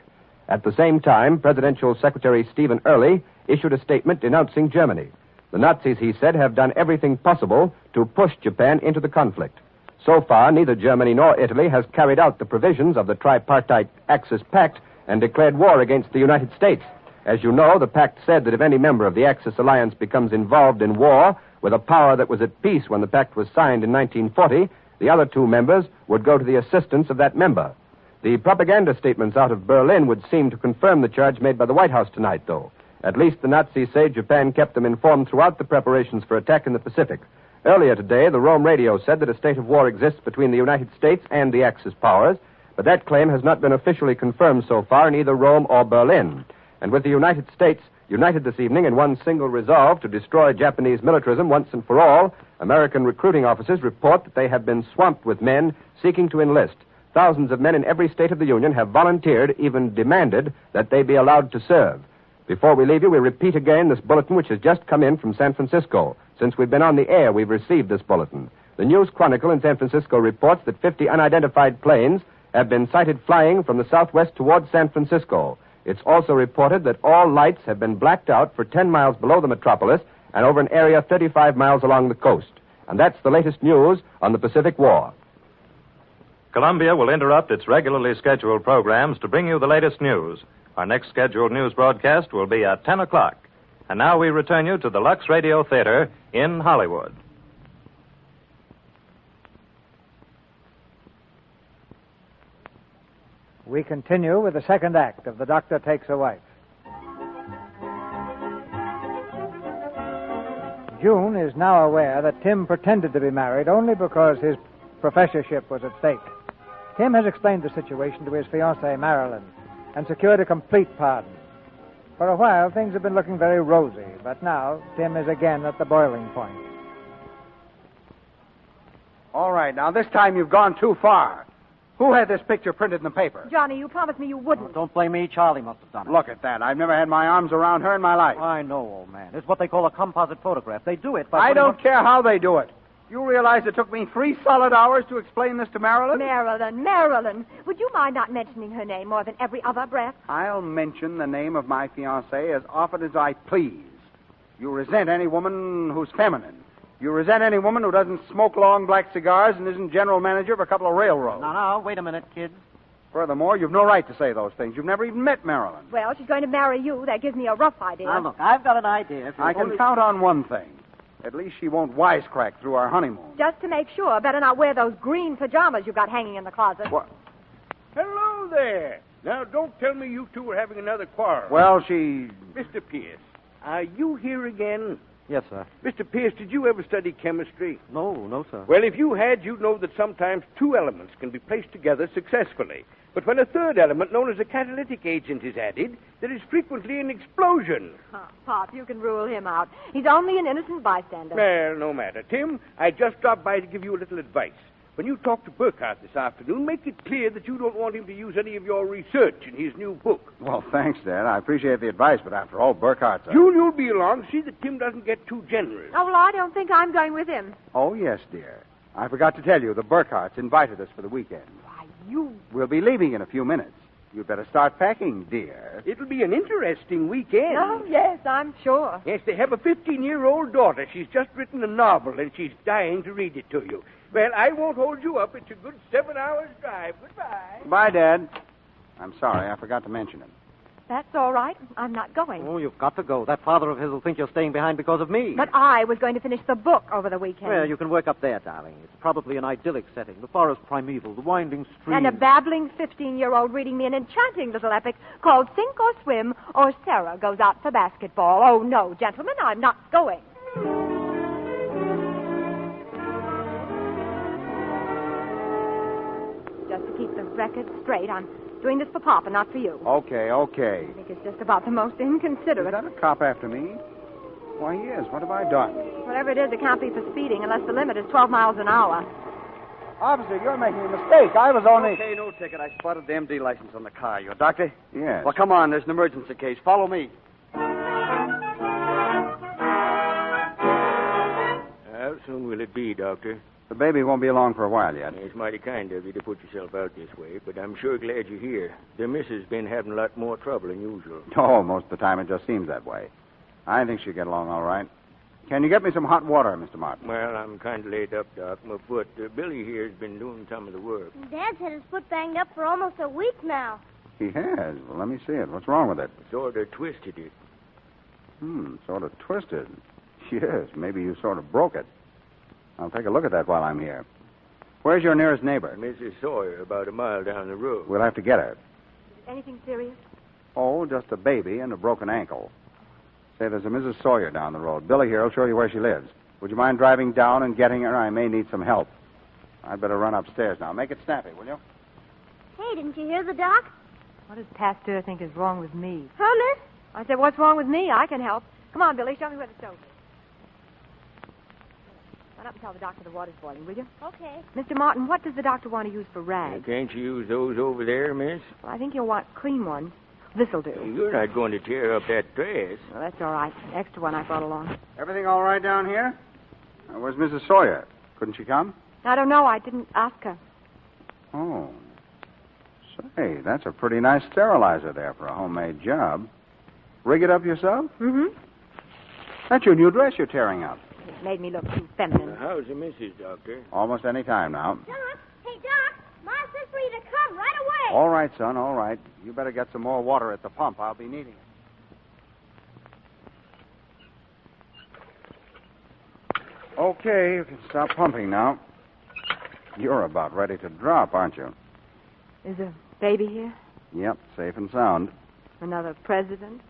At the same time, Presidential Secretary Stephen Early issued a statement denouncing Germany. The Nazis, he said, have done everything possible to push Japan into the conflict. So far, neither Germany nor Italy has carried out the provisions of the tripartite Axis Pact and declared war against the United States. As you know, the pact said that if any member of the Axis alliance becomes involved in war with a power that was at peace when the pact was signed in 1940, the other 2 members would go to the assistance of that member. The propaganda statements out of Berlin would seem to confirm the charge made by the White House tonight, though. At least the Nazis say Japan kept them informed throughout the preparations for attack in the Pacific. Earlier today, the Rome radio said that a state of war exists between the United States and the Axis powers, but that claim has not been officially confirmed so far in either Rome or Berlin. And with the United States united this evening in one single resolve to destroy Japanese militarism once and for all, American recruiting officers report that they have been swamped with men seeking to enlist. Thousands of men in every state of the Union have volunteered, even demanded, that they be allowed to serve. Before we leave you, we repeat again this bulletin which has just come in from San Francisco. Since we've been on the air, we've received this bulletin. The News Chronicle in San Francisco reports that 50 unidentified planes have been sighted flying from the southwest towards San Francisco. It's also reported that all lights have been blacked out for 10 miles below the metropolis and over an area 35 miles along the coast. And that's the latest news on the Pacific War. Columbia will interrupt its regularly scheduled programs to bring you the latest news. Our next scheduled news broadcast will be at 10 o'clock. And now we return you to the Lux Radio Theatre in Hollywood. We continue with the second act of The Doctor Takes a Wife. June is now aware that Tim pretended to be married only because his professorship was at stake. Tim has explained the situation to his fiancée, Marilyn, and secured a complete pardon. For a while, things have been looking very rosy, but now Tim is again at the boiling point. All right, now this time you've gone too far. Who had this picture printed in the paper? Johnny, you promised me you wouldn't. Oh, don't blame me. Charlie must have done it. Look at that. I've never had my arms around her in my life. I know, old man. It's what they call a composite photograph. They do it by... I don't care how they do it. You realize it took me 3 solid hours to explain this to Marilyn? Marilyn. Would you mind not mentioning her name more than every other breath? I'll mention the name of my fiancée as often as I please. You resent any woman who's feminine. You resent any woman who doesn't smoke long black cigars and isn't general manager of a couple of railroads. No, wait a minute, kids. Furthermore, you've no right to say those things. You've never even met Marilyn. Well, she's going to marry you. That gives me a rough idea. Now, look, I've got an idea. I can count on one thing. At least she won't wisecrack through our honeymoon. Just to make sure, better not wear those green pajamas you've got hanging in the closet. What? Hello there. Now, don't tell me you two are having another quarrel. Well, she... Mr. Pierce, are you here again? Yes, sir. Mr. Pierce, did you ever study chemistry? No, sir. Well, if you had, you'd know that sometimes 2 elements can be placed together successfully. But when a third element, known as a catalytic agent, is added, there is frequently an explosion. Oh, Pop, you can rule him out. He's only an innocent bystander. Well, no matter. Tim, I just dropped by to give you a little advice. When you talk to Burkhardt this afternoon, make it clear that you don't want him to use any of your research in his new book. Well, thanks, Dad. I appreciate the advice, but after all, Burkhardt's... You'll be along. See that Tim doesn't get too generous. Oh, well, I don't think I'm going with him. Oh, yes, dear. I forgot to tell you, the Burkhardts invited us for the weekend. Why, you... We'll be leaving in a few minutes. You'd better start packing, dear. It'll be an interesting weekend. Oh, yes, I'm sure. Yes, they have a 15-year-old daughter. She's just written a novel, and she's dying to read it to you. Well, I won't hold you up. It's a good 7 hours drive. Goodbye. Bye, Dad. I'm sorry, I forgot to mention him. That's all right. I'm not going. Oh, you've got to go. That father of his will think you're staying behind because of me. But I was going to finish the book over the weekend. Well, you can work up there, darling. It's probably an idyllic setting. The forest primeval, the winding stream. And a babbling 15-year-old reading me an enchanting little epic called Sink or Swim or Sarah Goes Out for Basketball. Oh, no, gentlemen, I'm not going. Just to keep the record straight, I'm doing this for Papa, not for you. Okay. I think it's just about the most inconsiderate. Is that a cop after me? Why, yes. What have I done? Whatever it is, it can't be for speeding unless the limit is 12 miles an hour. Officer, you're making a mistake. I was only... Okay, no ticket. I spotted the MD license on the car. You a doctor? Yes. Well, come on. There's an emergency case. Follow me. How soon will it be, Doctor? The baby won't be along for a while yet. It's mighty kind of you to put yourself out this way, but I'm sure glad you're here. The missus been having a lot more trouble than usual. Oh, most of the time it just seems that way. I think she'll get along all right. Can you get me some hot water, Mr. Martin? Well, I'm kind of laid up, Doc. My foot. Billy here's been doing some of the work. Dad's had his foot banged up for almost a week now. He has. Well, let me see it. What's wrong with it? Sort of twisted it. Sort of twisted. Yes, maybe you sort of broke it. I'll take a look at that while I'm here. Where's your nearest neighbor? Mrs. Sawyer, about a mile down the road. We'll have to get her. Anything serious? Oh, just a baby and a broken ankle. Say, there's a Mrs. Sawyer down the road. Billy here will show you where she lives. Would you mind driving down and getting her? I may need some help. I'd better run upstairs now. Make it snappy, will you? Hey, didn't you hear the doc? What does Pasteur think is wrong with me? Huh, miss? I said, what's wrong with me? I can help. Come on, Billy, show me where the stove is. Run up and tell the doctor the water's boiling, will you? Okay. Mr. Martin, what does the doctor want to use for rags? Can't you use those over there, miss? Well, I think you'll want clean ones. This'll do. You're not going to tear up that dress. Well, that's all right. The extra one I brought along. Everything all right down here? Where's Mrs. Sawyer? Couldn't she come? I don't know. I didn't ask her. Oh. Say, that's a pretty nice sterilizer there for a homemade job. Rig it up yourself? Mm-hmm. That's your new dress you're tearing up. It made me look too feminine. How's the missus, Doctor? Almost any time now. Doc! Hey, Doc! Ma says for you to come right away. All right, son, all right. You better get some more water at the pump. I'll be needing it. Okay, you can stop pumping now. You're about ready to drop, aren't you? Is a baby here? Yep, safe and sound. Another president?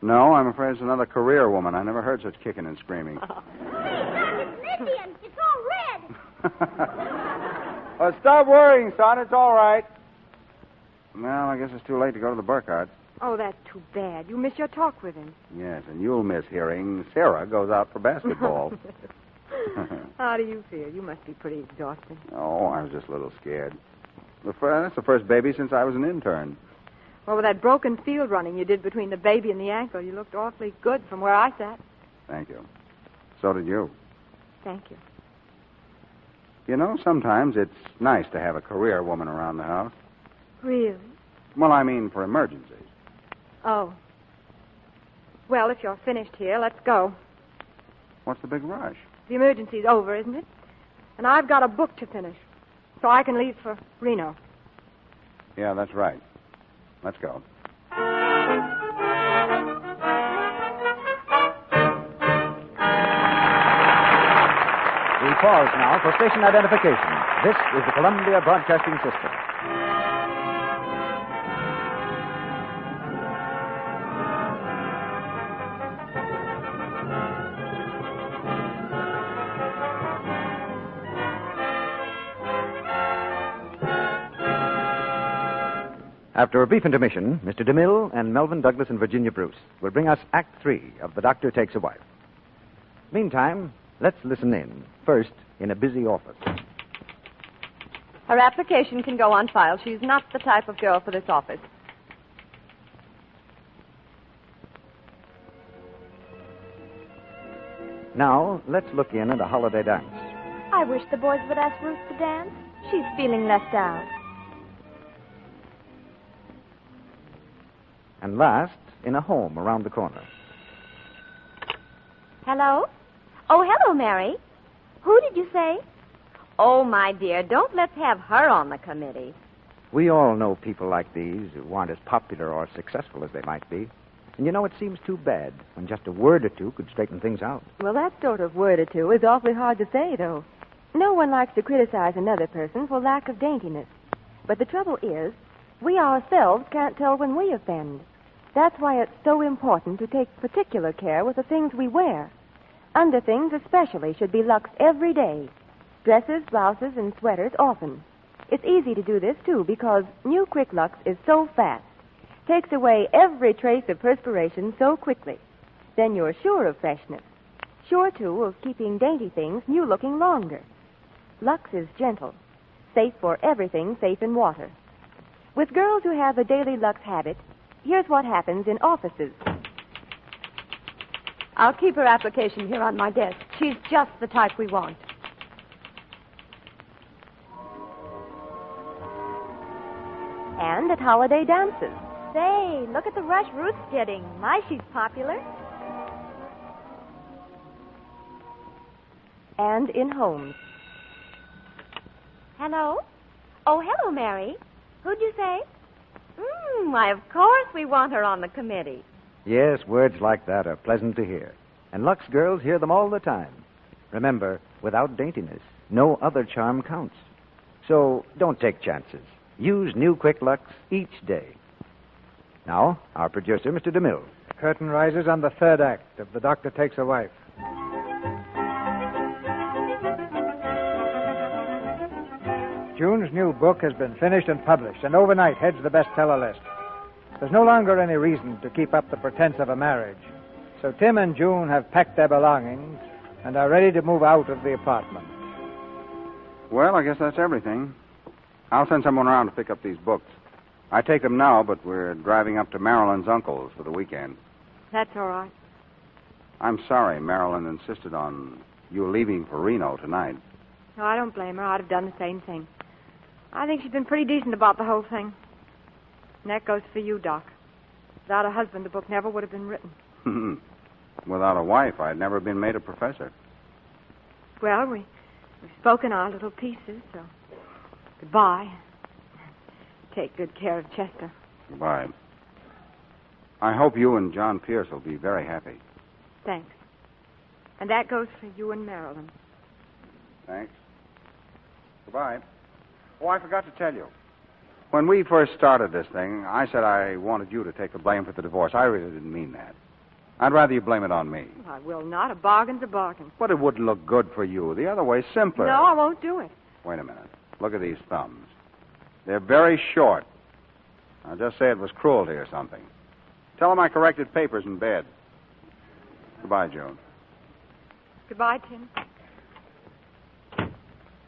No, I'm afraid it's another career woman. I never heard such kicking and screaming. It's Indian. It's all red. Well, stop worrying, son. It's all right. Well, I guess it's too late to go to the Burkhardt. Oh, that's too bad. You miss your talk with him. Yes, and you'll miss hearing Sarah goes out for basketball. How do you feel? You must be pretty exhausted. Oh, I was just a little scared. That's the first baby since I was an intern. Well, with that broken field running you did between the baby and the ankle, you looked awfully good from where I sat. Thank you. So did you. Thank you. You know, sometimes it's nice to have a career woman around the house. Really? Well, I mean for emergencies. Oh. Well, if you're finished here, let's go. What's the big rush? The emergency's over, isn't it? And I've got a book to finish, so I can leave for Reno. Yeah, that's right. Let's go. We pause now for station identification. This is the Columbia Broadcasting System. After a brief intermission, Mr. DeMille and Melvyn Douglas and Virginia Bruce will bring us Act 3 of The Doctor Takes a Wife. Meantime, let's listen in, first in a busy office. Her application can go on file. She's not the type of girl for this office. Now, let's look in at a holiday dance. I wish the boys would ask Ruth to dance. She's feeling left out. And last, in a home around the corner. Hello? Oh, hello, Mary. Who did you say? Oh, my dear, don't let's have her on the committee. We all know people like these who aren't as popular or successful as they might be. And you know, it seems too bad when just a word or two could straighten things out. Well, that sort of word or two is awfully hard to say, though. No one likes to criticize another person for lack of daintiness. But the trouble is, we ourselves can't tell when we offend. That's why it's so important to take particular care with the things we wear. Underthings especially should be luxed every day. Dresses, blouses, and sweaters often. It's easy to do this, too, because new Quick Lux is so fast. Takes away every trace of perspiration so quickly. Then you're sure of freshness. Sure, too, of keeping dainty things new-looking longer. Lux is gentle. Safe for everything safe in water. With girls who have a daily Lux habit, here's what happens in offices. I'll keep her application here on my desk. She's just the type we want. And at holiday dances. Say, look at the rush Ruth's getting. My, she's popular. And in homes. Hello? Oh, hello, Mary. Who'd you say? Why, of course we want her on the committee. Yes, words like that are pleasant to hear. And Lux girls hear them all the time. Remember, without daintiness, no other charm counts. So don't take chances. Use new Quick Lux each day. Now, our producer, Mr. DeMille. Curtain rises on the third act of The Doctor Takes a Wife. June's new book has been finished and published, and overnight heads the bestseller list. There's no longer any reason to keep up the pretense of a marriage. So Tim and June have packed their belongings and are ready to move out of the apartment. Well, I guess that's everything. I'll send someone around to pick up these books. I take them now, but we're driving up to Marilyn's uncle's for the weekend. That's all right. I'm sorry Marilyn insisted on you leaving for Reno tonight. No, I don't blame her. I'd have done the same thing. I think she's been pretty decent about the whole thing. And that goes for you, Doc. Without a husband, the book never would have been written. Without a wife, I'd never been made a professor. Well, we've spoken our little pieces, so goodbye. Take good care of Chester. Goodbye. I hope you and John Pierce will be very happy. Thanks. And that goes for you and Marilyn. Thanks. Goodbye. Oh, I forgot to tell you. When we first started this thing, I said I wanted you to take the blame for the divorce. I really didn't mean that. I'd rather you blame it on me. I will not. A bargain's a bargain. But it wouldn't look good for you. The other way's simpler. No, I won't do it. Wait a minute. Look at these thumbs. They're very short. I'll just say it was cruelty or something. Tell them I corrected papers in bed. Goodbye, June. Goodbye, Tim.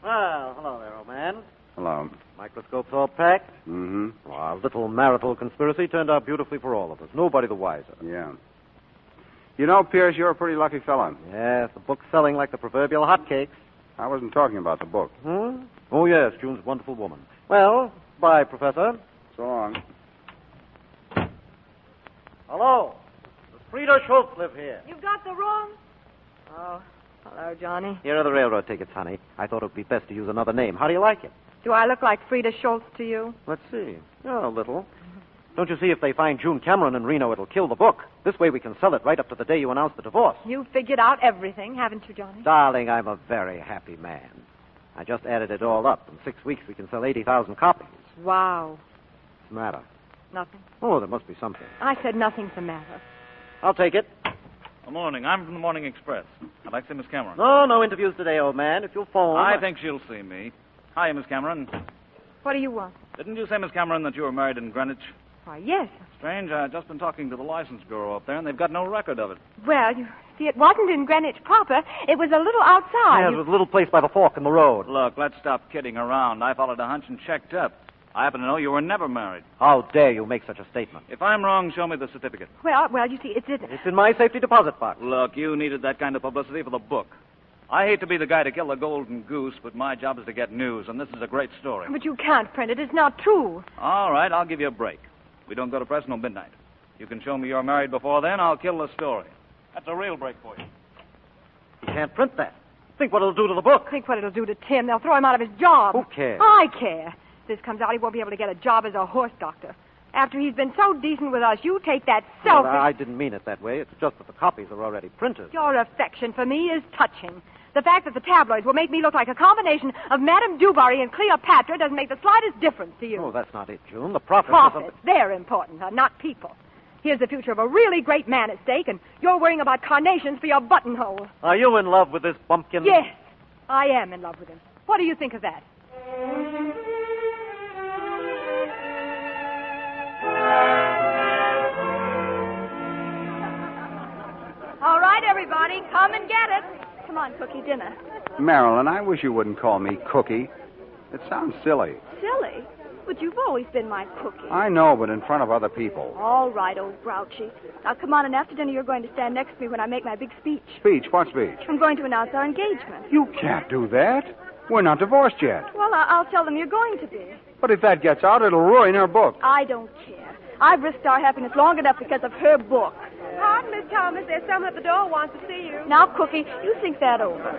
Well, hello there, old man. Hello. Microscope's all packed. Mm-hmm. Well, our little marital conspiracy turned out beautifully for all of us. Nobody the wiser. Yeah. You know, Pierce, you're a pretty lucky fella. Yes, the book's selling like the proverbial hotcakes. I wasn't talking about the book. Hmm? Oh, yes, June's a wonderful woman. Well, bye, Professor. So long. Hello. Does Frida Schultz live here? You've got the room. Oh, hello, Johnny. Here are the railroad tickets, honey. I thought it would be best to use another name. How do you like it? Do I look like Frida Schultz to you? Let's see. Oh, a little. Don't you see, if they find June Cameron in Reno, it'll kill the book. This way we can sell it right up to the day you announce the divorce. You've figured out everything, haven't you, Johnny? Darling, I'm a very happy man. I just added it all up. In 6 weeks, we can sell 80,000 copies. Wow. What's the matter? Nothing. Oh, there must be something. I said nothing's the matter. I'll take it. Good morning. I'm from the Morning Express. I'd like to see Miss Cameron. No interviews today, old man. If you'll phone... I think she'll see me. Hi, Miss Cameron. What do you want? Didn't you say, Miss Cameron, that you were married in Greenwich? Why, yes. Strange. I've just been talking to the license bureau up there, and they've got no record of it. Well, you see, it wasn't in Greenwich proper. It was a little outside. Yeah, it was a little place by the fork in the road. Look, let's stop kidding around. I followed a hunch and checked up. I happen to know you were never married. How dare you make such a statement? If I'm wrong, show me the certificate. Well, you see, it's in my safety deposit box. Look, you needed that kind of publicity for the book. I hate to be the guy to kill the golden goose, but my job is to get news, and this is a great story. But you can't print it. It's not true. All right, I'll give you a break. We don't go to press until midnight. You can show me you're married before then, I'll kill the story. That's a real break for you. You can't print that. Think what it'll do to the book. Think what it'll do to Tim. They'll throw him out of his job. Who cares? I care. If this comes out, he won't be able to get a job as a horse doctor. After he's been so decent with us, you take that selfish... Well, I didn't mean it that way. It's just that the copies are already printed. Your affection for me is touching. The fact that the tabloids will make me look like a combination of Madame du Barry and Cleopatra doesn't make the slightest difference to you. Oh, that's not it, June. The profits... Profits, they're important, not people. Here's the future of a really great man at stake, and you're worrying about carnations for your buttonhole. Are you in love with this bumpkin? Yes, I am in love with him. What do you think of that? All right, everybody, come and get it. Come on, Cookie, dinner. Marilyn, I wish you wouldn't call me Cookie. It sounds silly. Silly? But you've always been my cookie. I know, but in front of other people. All right, old grouchy. Now, come on, and after dinner, you're going to stand next to me when I make my big speech. Speech? What speech? I'm going to announce our engagement. You can't do that. We're not divorced yet. Well, I'll tell them you're going to be. But if that gets out, it'll ruin her book. I don't care. I've risked our happiness long enough because of her book. Pardon, Miss Thomas. There's someone at the door who wants to see you. Now, Cookie, you think that over.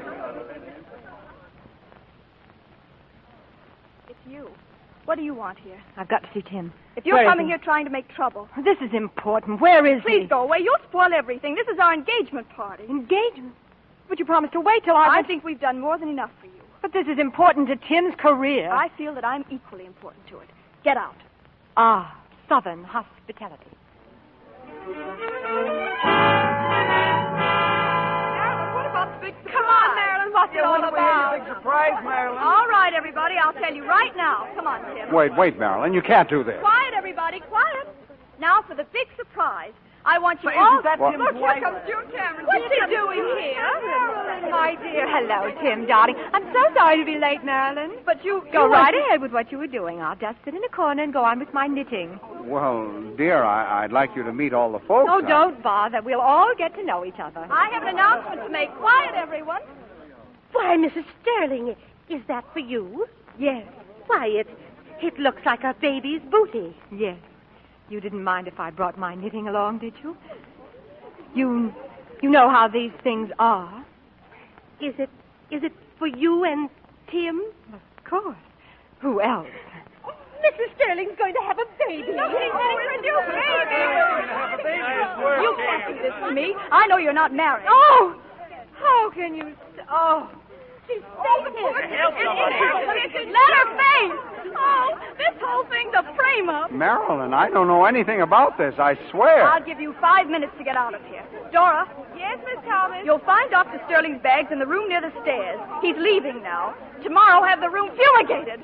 It's you. What do you want here? I've got to see Tim. If you're Where coming here trying to make trouble. This is important. Where is he? Please go away. You'll spoil everything. This is our engagement party. Engagement? But you promised to wait till I think we've done more than enough for you. But this is important to Tim's career. I feel that I'm equally important to it. Get out. Ah, Southern hospitality. Marilyn, what about the big surprise? Come on, Marilyn. What's it all about? Big surprise, Marilyn. All right, everybody. I'll tell you right now. Come on, Tim. Wait, Marilyn. You can't do this. Quiet, everybody. Quiet. Now for the big surprise. I want you But all... isn't that Look, Tim's here wife? comes June Cameron. What's she doing here? My dear. Hello, Tim, darling. I'm so sorry to be late, Marilyn. But you... Go right ahead with what you were doing. I'll just sit in a corner and go on with my knitting. Well, dear, I'd like you to meet all the folks. Oh, don't bother. We'll all get to know each other. I have an announcement to make. Quiet, everyone. Why, Mrs. Sterling, is that for you? Yes. Why, it looks like a baby's booty. Yes. You didn't mind if I brought my knitting along, did you? You know how these things are. Is it for you and Tim? Of course. Who else? Mrs. Sterling's going to have a baby. Look, he's getting for a new baby. You can't do this to me. I know you're not married. Oh! can you... Oh, she's fainted. Help Let her faint. Oh, this whole thing's a frame-up. Marilyn, I don't know anything about this, I swear. I'll give you 5 minutes to get out of here. Dora. Yes, Miss Thomas? You'll find Dr. Sterling's bags in the room near the stairs. He's leaving now. Tomorrow, have the room fumigated.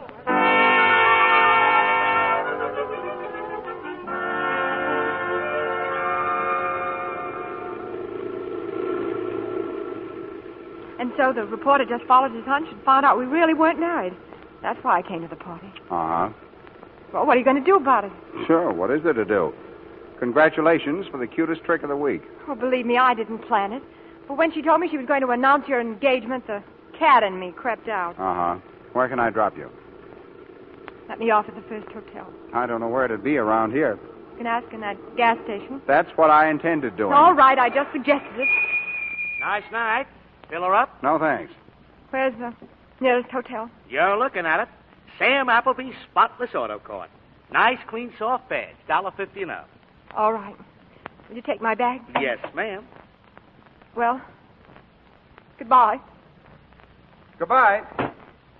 And so the reporter just followed his hunch and found out we really weren't married. That's why I came to the party. Uh-huh. Well, what are you going to do about it? Sure, what is there to do? Congratulations for the cutest trick of the week. Oh, believe me, I didn't plan it. But when she told me she was going to announce your engagement, the cat in me crept out. Uh-huh. Where can I drop you? Let me off at the first hotel. I don't know where it'd be around here. You can ask in that gas station. That's what I intended doing. All right, I just suggested it. Nice night. Fill her up? No, thanks. Where's the nearest hotel? You're looking at it. Sam Appleby's Spotless Auto Court. Nice, clean, soft bed. $1.50 an hour. All right. Will you take my bag? Yes, ma'am. Well, goodbye. Goodbye.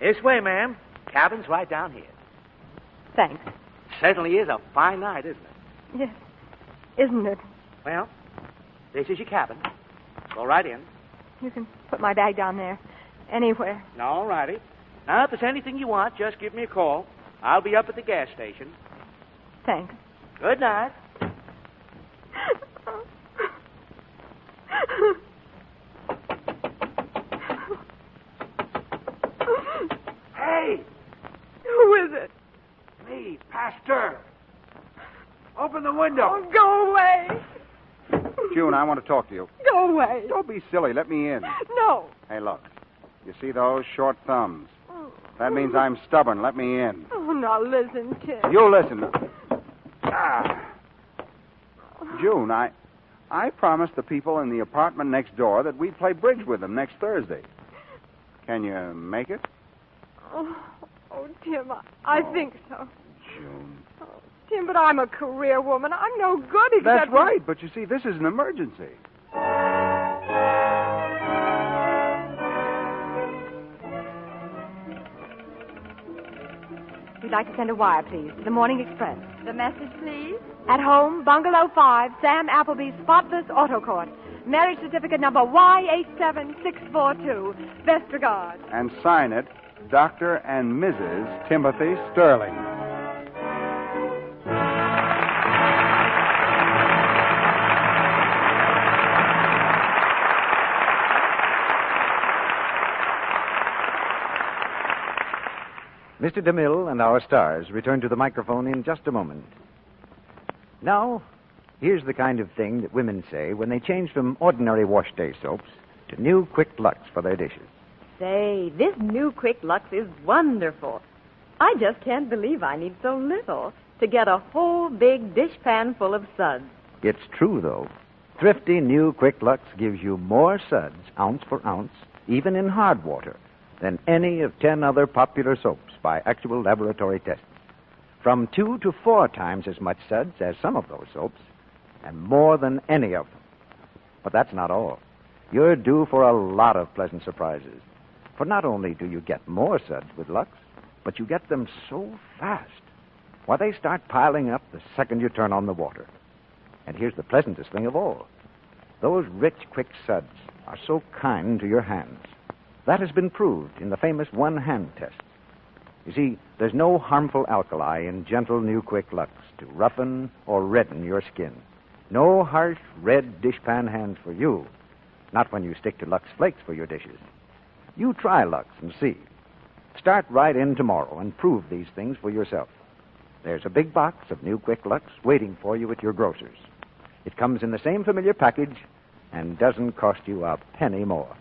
This way, ma'am. Cabin's right down here. Thanks. Certainly is a fine night, isn't it? Yes. Isn't it? Well, this is your cabin. Go right in. You can put my bag down there. Anywhere. All righty. Now, if there's anything you want, just give me a call. I'll be up at the gas station. Thanks. Good night. Hey! Who is it? Me, Pastor. Open the window. Oh, go away. June, I want to talk to you. Go away. Don't be silly. Let me in. No. Hey, look. You see those short thumbs? That means I'm stubborn. Let me in. Oh, now listen, Tim. You listen. June, I promised the people in the apartment next door that we'd play bridge with them next Thursday. Can you make it? Oh, Tim, I think so. June. Oh, Tim, but I'm a career woman. I'm no good except... That's right, but you see, this is an emergency. We'd like to send a wire, please, to the Morning Express. The message, please. At home, Bungalow 5, Sam Appleby's Spotless Auto Court. Marriage certificate number Y87642. Best regards. And sign it, Dr. and Mrs. Timothy Sterling. Mr. DeMille and our stars return to the microphone in just a moment. Now, here's the kind of thing that women say when they change from ordinary wash day soaps to new Quick Lux for their dishes. Say, this new Quick Lux is wonderful. I just can't believe I need so little to get a whole big dishpan full of suds. It's true, though. Thrifty new Quick Lux gives you more suds, ounce for ounce, even in hard water, than any of 10 other popular soaps by actual laboratory tests. From 2 to 4 times as much suds as some of those soaps, and more than any of them. But that's not all. You're due for a lot of pleasant surprises. For not only do you get more suds with Lux, but you get them so fast. Why, they start piling up the second you turn on the water. And here's the pleasantest thing of all. Those rich, quick suds are so kind to your hands. That has been proved in the famous one-hand test. You see, there's no harmful alkali in gentle new Quick Lux to roughen or redden your skin. No harsh red dishpan hands for you. Not when you stick to Lux Flakes for your dishes. You try Lux and see. Start right in tomorrow and prove these things for yourself. There's a big box of new Quick Lux waiting for you at your grocer's. It comes in the same familiar package and doesn't cost you a penny more.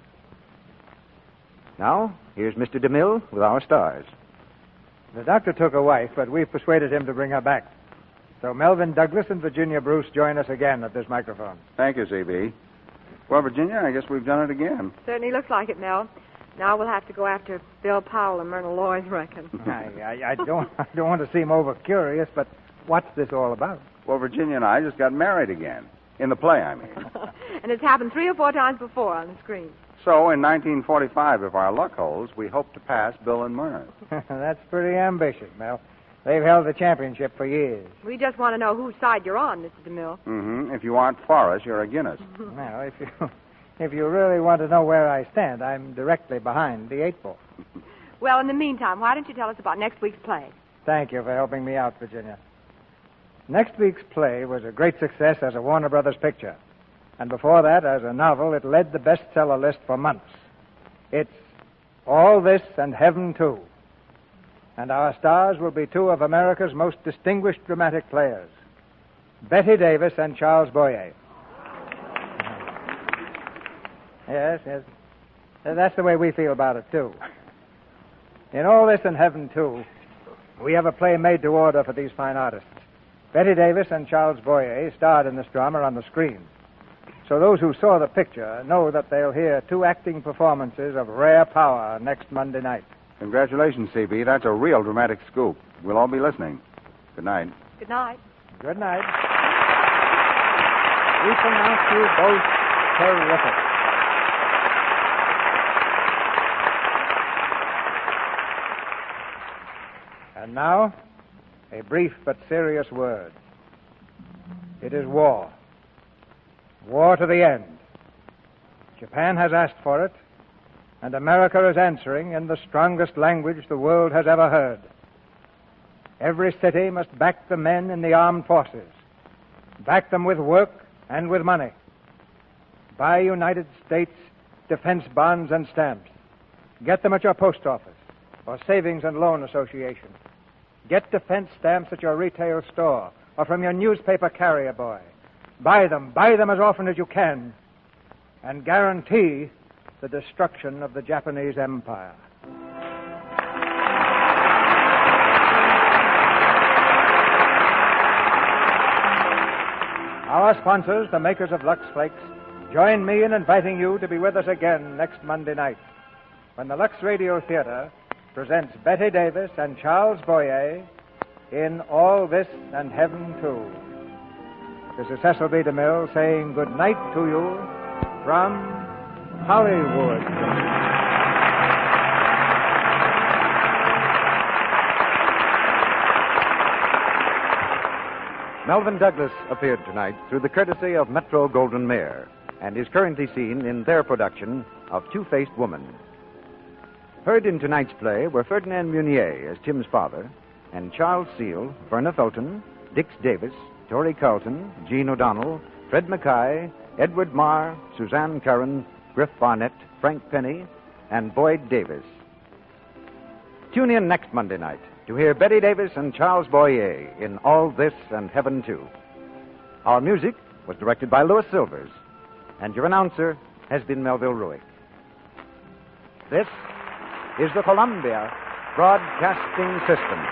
Now, here's Mr. DeMille with our stars. The doctor took a wife, but we persuaded him to bring her back. So Melvyn Douglas and Virginia Bruce join us again at this microphone. Thank you, C.B. Well, Virginia, I guess we've done it again. Certainly looks like it, Mel. Now we'll have to go after Bill Powell and Myrna Loy's reckon. I don't want to seem over-curious, but what's this all about? Well, Virginia and I just got married again. In the play, I mean. And it's happened 3 or 4 times before on the screen. So, in 1945, if our luck holds, we hope to pass Bill and Myrna. That's pretty ambitious, Mel. They've held the championship for years. We just want to know whose side you're on, Mr. DeMille. Mm-hmm. If you aren't for us, you're a Guinness. Now, if you really want to know where I stand, I'm directly behind the 8-ball. Well, in the meantime, why don't you tell us about next week's play? Thank you for helping me out, Virginia. Next week's play was a great success as a Warner Brothers picture. And before that, as a novel, it led the bestseller list for months. It's All This and Heaven, Too. And our stars will be two of America's most distinguished dramatic players, Betty Davis and Charles Boyer. Yes. That's the way we feel about it, too. In All This and Heaven, Too, we have a play made to order for these fine artists. Betty Davis and Charles Boyer starred in this drama on the screen. So those who saw the picture know that they'll hear two acting performances of rare power next Monday night. Congratulations, CB. That's a real dramatic scoop. We'll all be listening. Good night. Good night. Good night. We pronounce you both terrific. And now, a brief but serious word. It is war. War to the end. Japan has asked for it, and America is answering in the strongest language the world has ever heard. Every city must back the men in the armed forces. Back them with work and with money. Buy United States defense bonds and stamps. Get them at your post office or savings and loan association. Get defense stamps at your retail store or from your newspaper carrier boy. Buy them as often as you can, and guarantee the destruction of the Japanese Empire. Our sponsors, the makers of Lux Flakes, join me in inviting you to be with us again next Monday night, when the Lux Radio Theatre presents Betty Davis and Charles Boyer in All This and Heaven, Too. This is Cecil B. DeMille saying good night to you from Hollywood. Melvyn Douglas appeared tonight through the courtesy of Metro-Goldwyn-Mayer and is currently seen in their production of Two-Faced Woman. Heard in tonight's play were Ferdinand Munier as Tim's father, and Charles Seal, Verna Felton, Dix Davis, Torrey Carlton, Jean O'Donnell, Fred Mackay, Edward Marr, Suzanne Curran, Griff Barnett, Frank Penny, and Boyd Davis. Tune in next Monday night to hear Betty Davis and Charles Boyer in All This and Heaven, Too. Our music was directed by Louis Silvers, and your announcer has been Melville Ruick. This is the Columbia Broadcasting System.